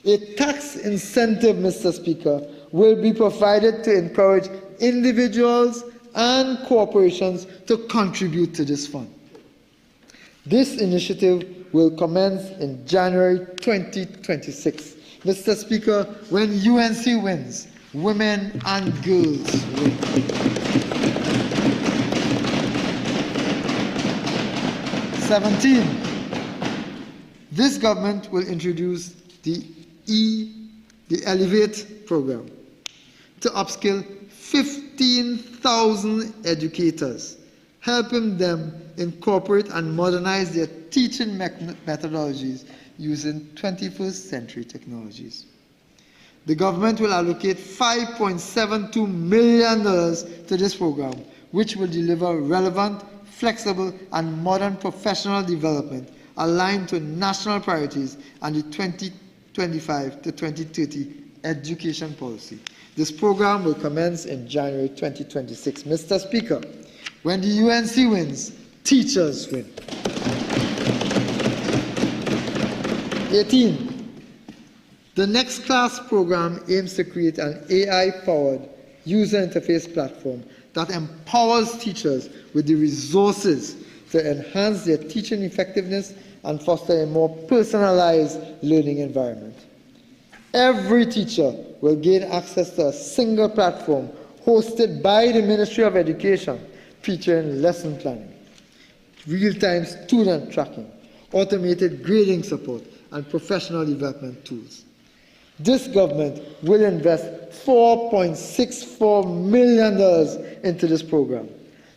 A tax incentive, Mr. Speaker, will be provided to encourage individuals and corporations to contribute to this fund. This initiative will commence in January 2026. Mr. Speaker, when UNC wins, women and girls win. This government will introduce the Elevate program to upskill 15,000 educators, helping them incorporate and modernize their teaching methodologies using 21st century technologies. The government will allocate $5.72 million to this program, which will deliver relevant, flexible, and modern professional development aligned to national priorities and the 2025 to 2030 education policy. This program will commence in January 2026. Mr. Speaker, when the UNC wins, teachers win. 18. The Next Class program aims to create an AI-powered user interface platform that empowers teachers with the resources to enhance their teaching effectiveness and foster a more personalized learning environment. Every teacher will gain access to a single platform hosted by the Ministry of Education, featuring lesson planning, real-time student tracking, automated grading support, and professional development tools. This government will invest $4.64 million into this program.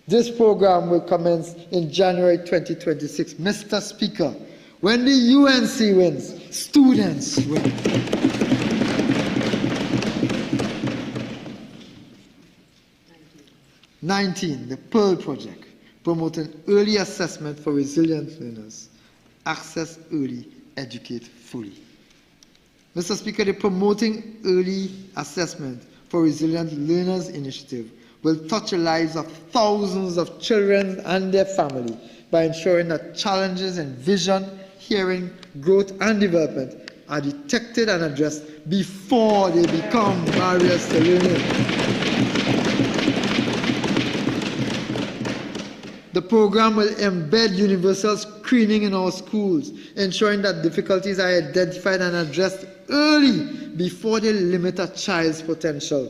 This program will commence in January 2026. Mr. Speaker, when the UNC wins, students win. 19, the Pearl Project, promoting early assessment for resilient learners. Access early, educate fully. Mr. Speaker, the Promoting Early Assessment for Resilient Learners initiative will touch the lives of thousands of children and their family by ensuring that challenges in vision, hearing, growth, and development are detected and addressed before they become barriers to learning. The program will embed universal screening in our schools, ensuring that difficulties are identified and addressed early before they limit a child's potential.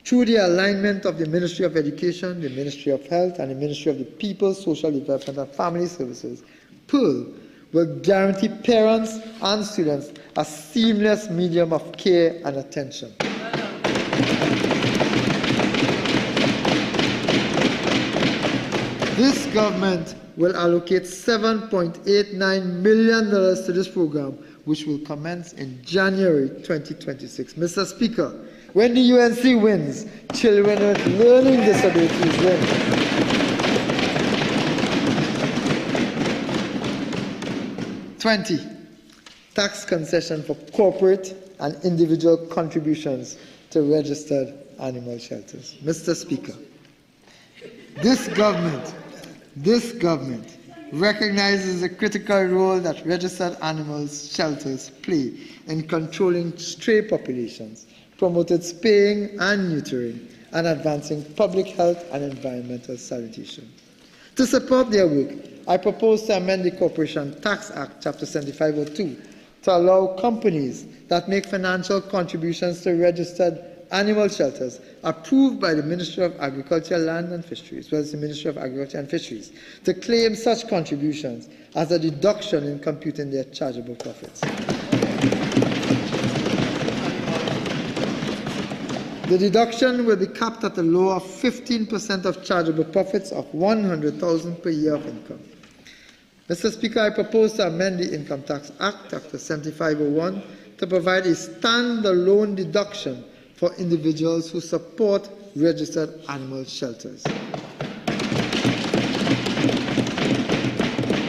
Through the alignment of the Ministry of Education, the Ministry of Health, and the Ministry of the People, Social Development and Family Services, Pearl will guarantee parents and students a seamless medium of care and attention. This government will allocate $7.89 million to this program, which will commence in January 2026. Mr. Speaker, when the UNC wins, children with learning disabilities win. Tax concession for corporate and individual contributions to registered animal shelters. Mr. Speaker, this government recognizes the critical role that registered animal shelters play in controlling stray populations, promoted spaying and neutering, and advancing public health and environmental sanitation. To support their work, I propose to amend the Corporation Tax Act, Chapter 7502, to allow companies that make financial contributions to registered animal shelters approved by the Ministry of Agriculture, Land and Fisheries, as well as the Ministry of Agriculture and Fisheries, to claim such contributions as a deduction in computing their chargeable profits. The deduction will be capped at a low of 15% of chargeable profits of $100,000 per year of income. Mr. Speaker, I propose to amend the Income Tax Act, Chapter 7501, to provide a standalone deduction for individuals who support registered animal shelters.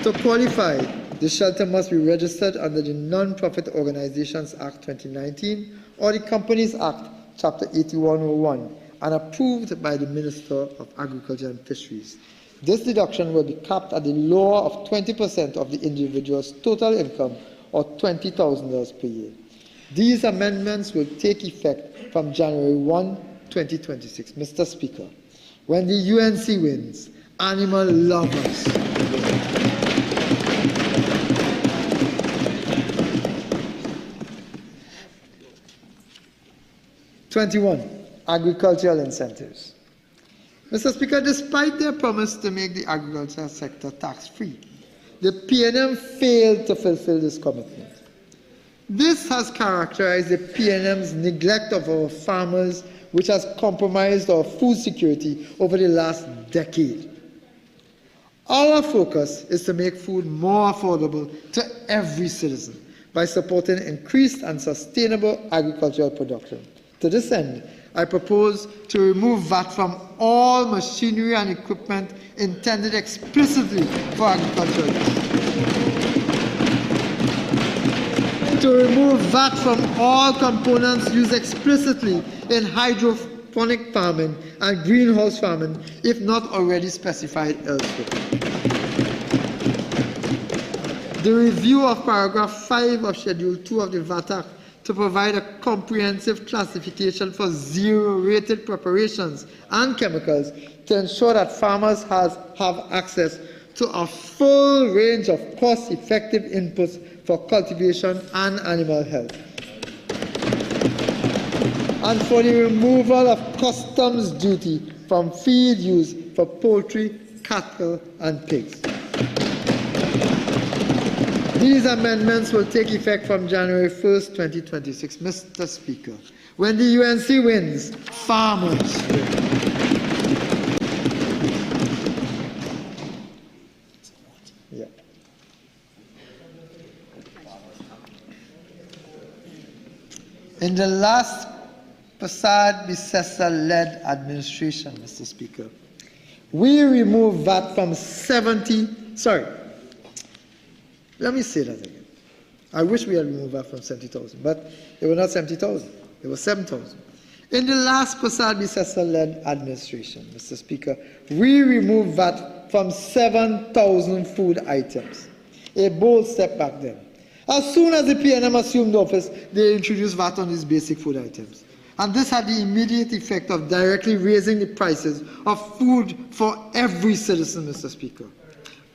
To qualify, the shelter must be registered under the Non-Profit Organizations Act 2019 or the Companies Act, Chapter 8101, and approved by the Minister of Agriculture and Fisheries. This deduction will be capped at the lower of 20% of the individual's total income, or $20,000 per year. These amendments will take effect from January 1, 2026. Mr. Speaker, when the UNC wins, animal lovers win. Agricultural incentives. Mr. Speaker, despite their promise to make the agricultural sector tax-free, the PNM failed to fulfill this commitment. This has characterized the PNM's neglect of our farmers, which has compromised our food security over the last decade. Our focus is to make food more affordable to every citizen by supporting increased and sustainable agricultural production. To this end, I propose to remove VAT from all machinery and equipment intended explicitly for agricultural use. To remove VAT from all components used explicitly in hydroponic farming and greenhouse farming, if not already specified elsewhere. The review of paragraph 5 of Schedule 2 of the VAT Act to provide a comprehensive classification for zero-rated preparations and chemicals to ensure that farmers have access to a full range of cost-effective inputs for cultivation and animal health. And for the removal of customs duty from feed used for poultry, cattle, and pigs. These amendments will take effect from January 1st, 2026. Mr. Speaker, when the UNC wins, farmers win. Yeah. In the last Prasad-Bissessar-led administration, Mr. Speaker, we removed VAT from let me say that again. I wish we had removed VAT from 70,000, but they were not 70,000. They were 7,000. In the last Prasad-Bissessar-led administration, Mr. Speaker, we removed VAT from 7,000 food items. A bold step back then. As soon as the PNM assumed office, they introduced VAT on these basic food items. And this had the immediate effect of directly raising the prices of food for every citizen, Mr. Speaker.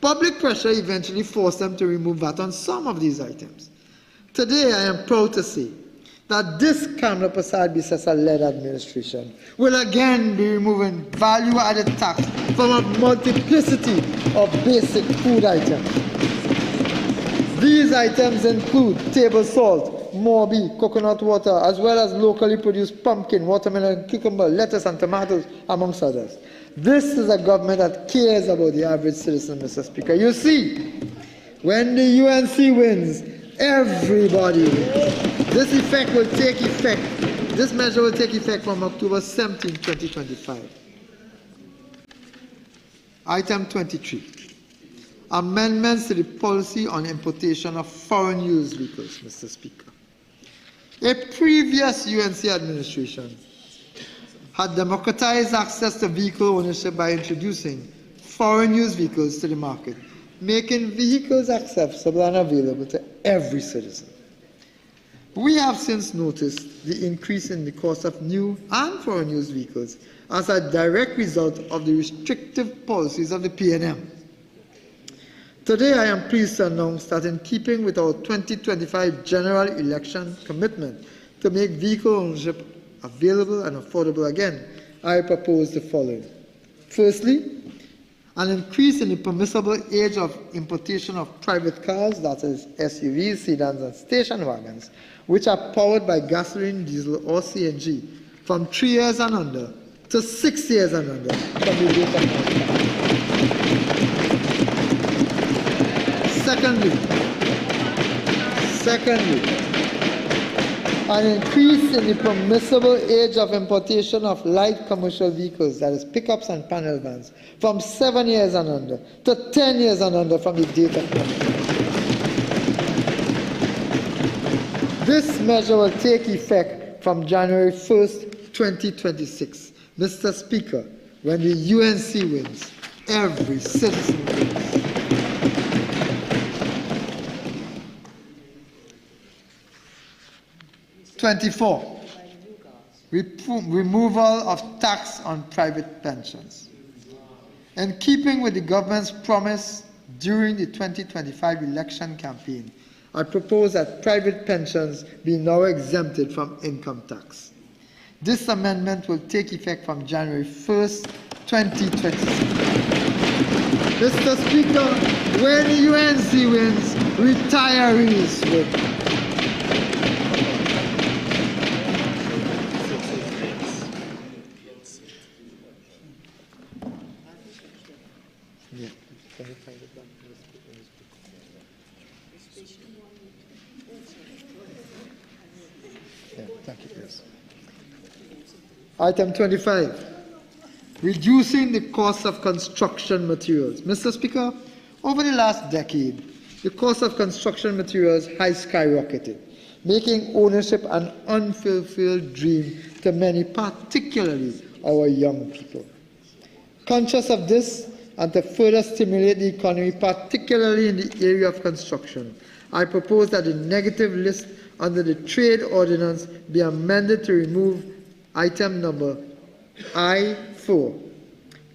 Public pressure eventually forced them to remove VAT on some of these items. Today, I am proud to say that this Kamla Prasad Bisesa-led administration will again be removing value-added tax from a multiplicity of basic food items. These items include table salt, Morbi, coconut water, as well as locally produced pumpkin, watermelon, cucumber, lettuce, and tomatoes, amongst others. This is a government that cares about the average citizen, Mr. Speaker. You see, when the UNC wins, everybody wins. This measure will take effect from October 17, 2025. Item 23. Amendments to the policy on importation of foreign use vehicles, Mr. Speaker. A previous UNC administration had democratized access to vehicle ownership by introducing foreign use vehicles to the market, making vehicles accessible and available to every citizen. We have since noticed the increase in the cost of new and foreign use vehicles as a direct result of the restrictive policies of the PNM. Today, I am pleased to announce that in keeping with our 2025 general election commitment to make vehicle ownership available and affordable again, I propose the following. Firstly, an increase in the permissible age of importation of private cars, that is SUVs, sedans, and station wagons, which are powered by gasoline, diesel, or CNG, from 3 years and under to 6 years and under from the date of contract. Secondly, an increase in the permissible age of importation of light commercial vehicles, that is pickups and panel vans, from 7 years and under to 10 years and under from the date of contract. This measure will take effect from January 1st, 2026. Mr. Speaker, when the UNC wins, every citizen wins. Removal of tax on private pensions. In keeping with the government's promise during the 2025 election campaign, I propose that private pensions be now exempted from income tax. This amendment will take effect from January 1st, 2026. Mr. Speaker, when the UNC wins, retirees win. Item 25, reducing the cost of construction materials. Mr. Speaker, over the last decade, the cost of construction materials has skyrocketed, making ownership an unfulfilled dream to many, particularly our young people. Conscious of this, and to further stimulate the economy, particularly in the area of construction, I propose that the negative list under the Trade Ordinance be amended to remove item number I4,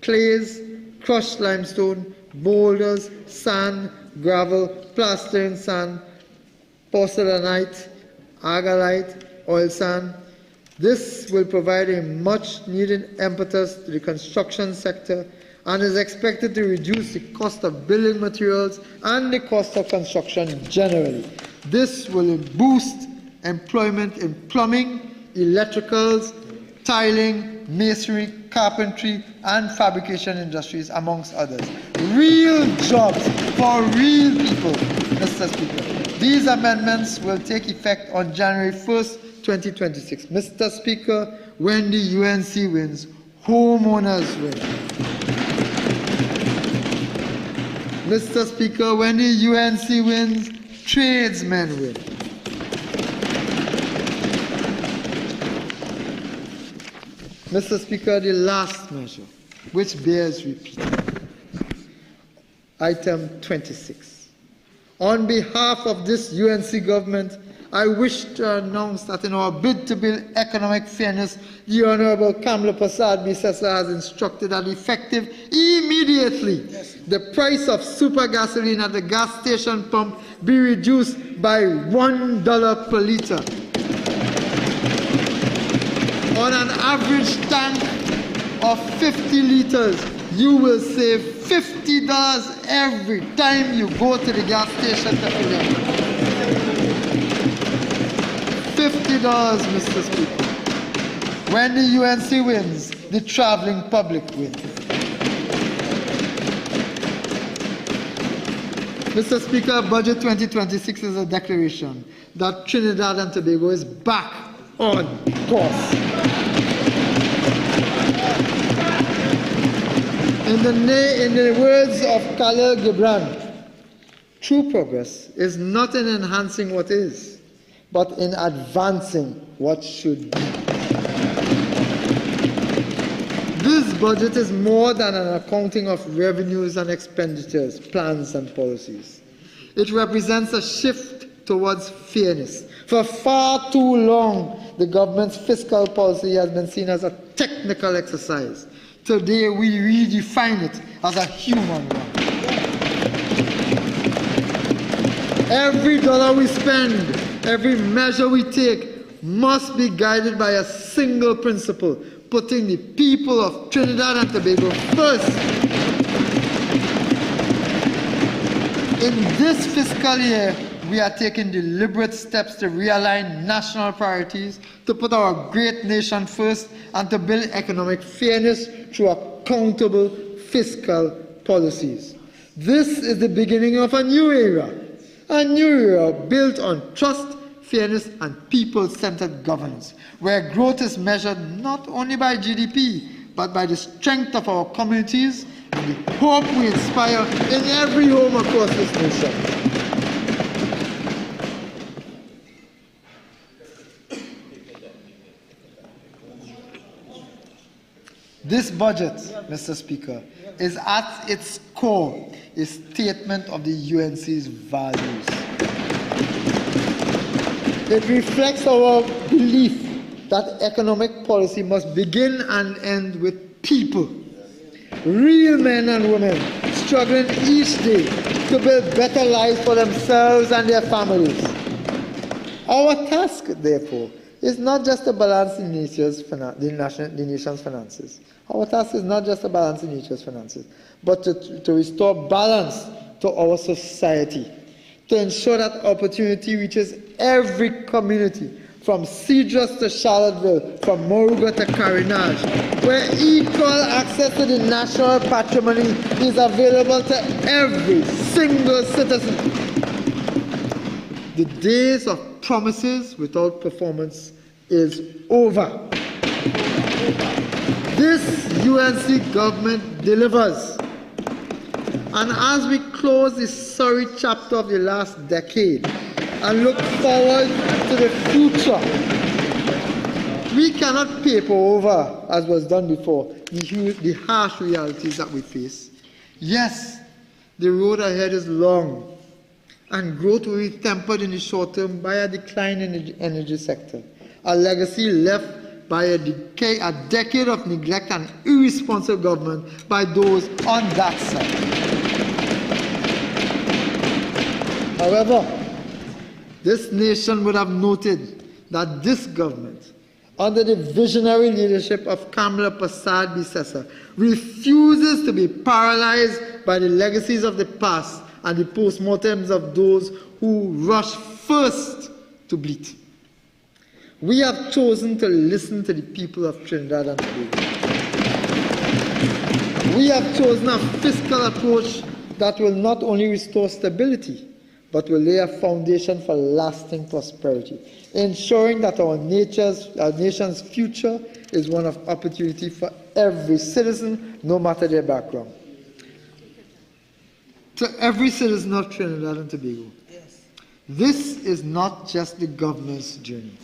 clays, crushed limestone, boulders, sand, gravel, plastering sand, porcelainite, agalite, oil sand. This will provide a much-needed impetus to the construction sector and is expected to reduce the cost of building materials and the cost of construction generally. This will boost employment in plumbing, electricals, tiling, masonry, carpentry, and fabrication industries, amongst others. Real jobs for real people, Mr. Speaker. These amendments will take effect on January 1st, 2026. Mr. Speaker, when the UNC wins, homeowners win. Mr. Speaker, when the UNC wins, tradesmen win. Mr. Speaker, the last measure, which bears repeating. Item 26. On behalf of this UNC government, I wish to announce that in our bid to build economic fairness, the Honorable Kamla Prasad Bisesa has instructed that effective immediately, the price of super gasoline at the gas station pump be reduced by $1 per litre. on an average tank of 50 liters, you will save $50 every time you go to the gas station to fill it. $50, Mr. Speaker. When the UNC wins, the traveling public wins. Mr. Speaker, Budget 2026 is a declaration that Trinidad and Tobago is back on course. In the words of Khalil Gibran, true progress is not in enhancing what is, but in advancing what should be. This budget is more than an accounting of revenues and expenditures, plans and policies. It represents a shift towards fairness. For far too long, the government's fiscal policy has been seen as a technical exercise. Today, we redefine it as a human one. Every dollar we spend, every measure we take must be guided by a single principle: putting the people of Trinidad and Tobago first. In this fiscal year, we are taking deliberate steps to realign national priorities, to put our great nation first, and to build economic fairness through accountable fiscal policies. This is the beginning of a new era built on trust, fairness, and people-centered governance, where growth is measured not only by GDP, but by the strength of our communities and the hope we inspire in every home across this nation. This budget, Mr. Speaker, is at its core a statement of the UNC's values. It reflects our belief that economic policy must begin and end with people, real men and women struggling each day to build better lives for themselves and their families. Our task, therefore, is not just to balance the nation's finances. Our task is not just to balance the nation's finances, but to restore balance to our society, to ensure that opportunity reaches every community, from Cedros to Charlottesville, from Moruga to Carinage, where equal access to the national patrimony is available to every single citizen. The days of promises without performance is over. This UNC government delivers. And as we close this sorry chapter of the last decade and look forward to the future, we cannot paper over, as was done before, the harsh realities that we face. Yes, the road ahead is long, and growth will be tempered in the short term by a decline in the energy sector, a legacy left by a decade of neglect and irresponsible government by those on that side. However, this nation would have noted that this government, under the visionary leadership of Kamla Prasad Bisesa, refuses to be paralyzed by the legacies of the past and the postmortems of those who rush first to bleed. We have chosen to listen to the people of Trinidad and Tobago. We have chosen a fiscal approach that will not only restore stability, but will lay a foundation for lasting prosperity, ensuring that our nation's future is one of opportunity for every citizen, no matter their background. To every citizen of Trinidad and Tobago, this is not just the governor's journey.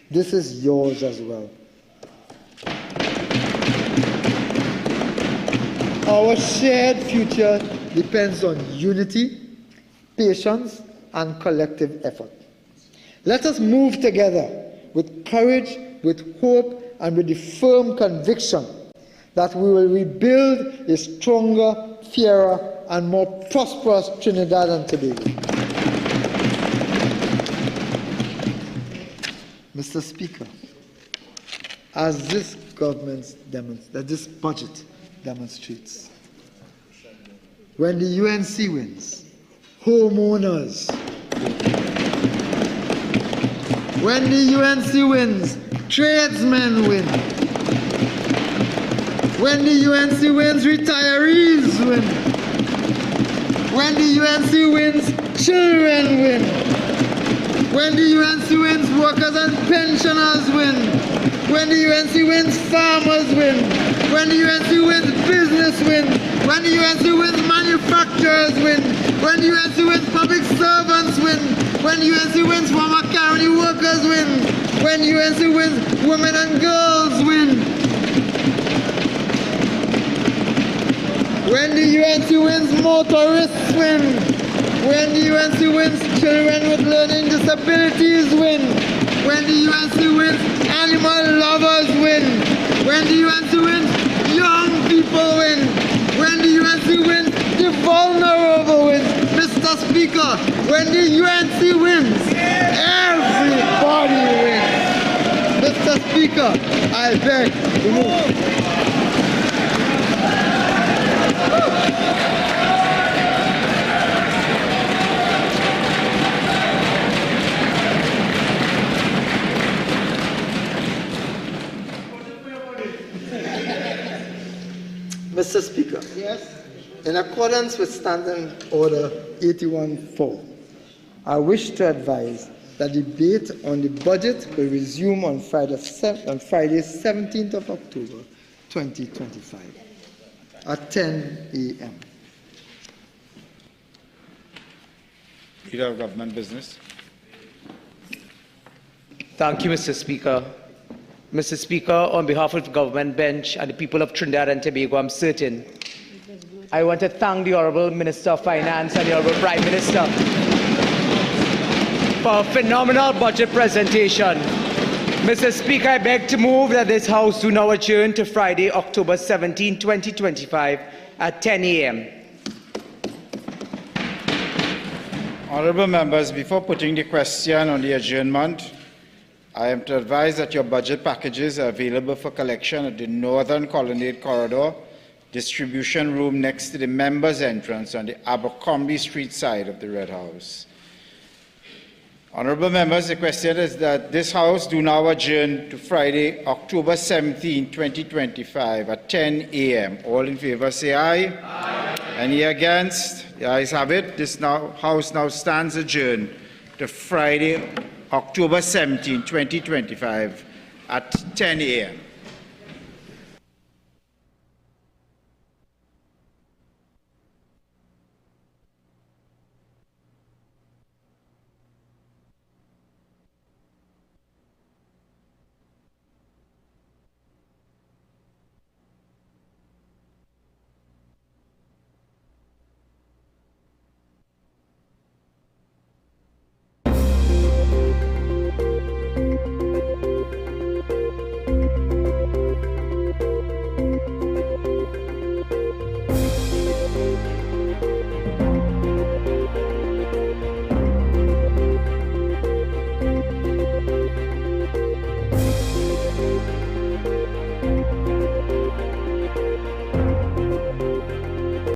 This is yours as well. Our shared future depends on unity, patience, and collective effort. Let us move together with courage, with hope, and with the firm conviction that we will rebuild a stronger, fairer, and more prosperous Trinidad and Tobago. Mr. Speaker, as this this budget demonstrates. When the UNC wins, homeowners win. When the UNC wins, tradesmen win. When the UNC wins, retirees win. When the UNC wins, children win. When the UNC wins, workers and pensioners win. When the UNC wins, farmers win. When the UNC wins, business win. When the UNC wins, manufacturers win. When the UNC wins, public servants win. When the UNC wins, former county workers win. When the UNC wins, women and girls win. When the UNC wins, motorists win. When the UNC wins, children with learning disabilities win. When the UNC wins, animal lovers win. When the UNC wins, young people win. When the UNC wins, the vulnerable win. Mr. Speaker, when the UNC wins, everybody wins. Mr. Speaker, I beg to move. Mr. Speaker. Yes. In accordance with Standing Order 81-4, I wish to advise that debate on the budget will resume on Friday, 17th of October, 2025, at 10 a.m. Leader of Government Business. Thank you, Mr. Speaker. Mr. Speaker, on behalf of the government bench and the people of Trinidad and Tobago, I'm certain I want to thank the Honourable Minister of Finance and the Honourable Prime Minister for a phenomenal budget presentation. Mr. Speaker, I beg to move that this House do now adjourn to Friday, October 17, 2025 at 10 a.m. Honourable members, before putting the question on the adjournment, I am to advise that your budget packages are available for collection at the Northern Colonnade Corridor distribution room next to the members' entrance on the Abercrombie Street side of the Red House. Honourable members, the question is that this House do now adjourn to Friday, October 17, 2025 at 10 a.m. All in favour say aye. Aye. Any against? The ayes have it. This House now stands adjourned to Friday, October 17, 2025 at 10 a.m.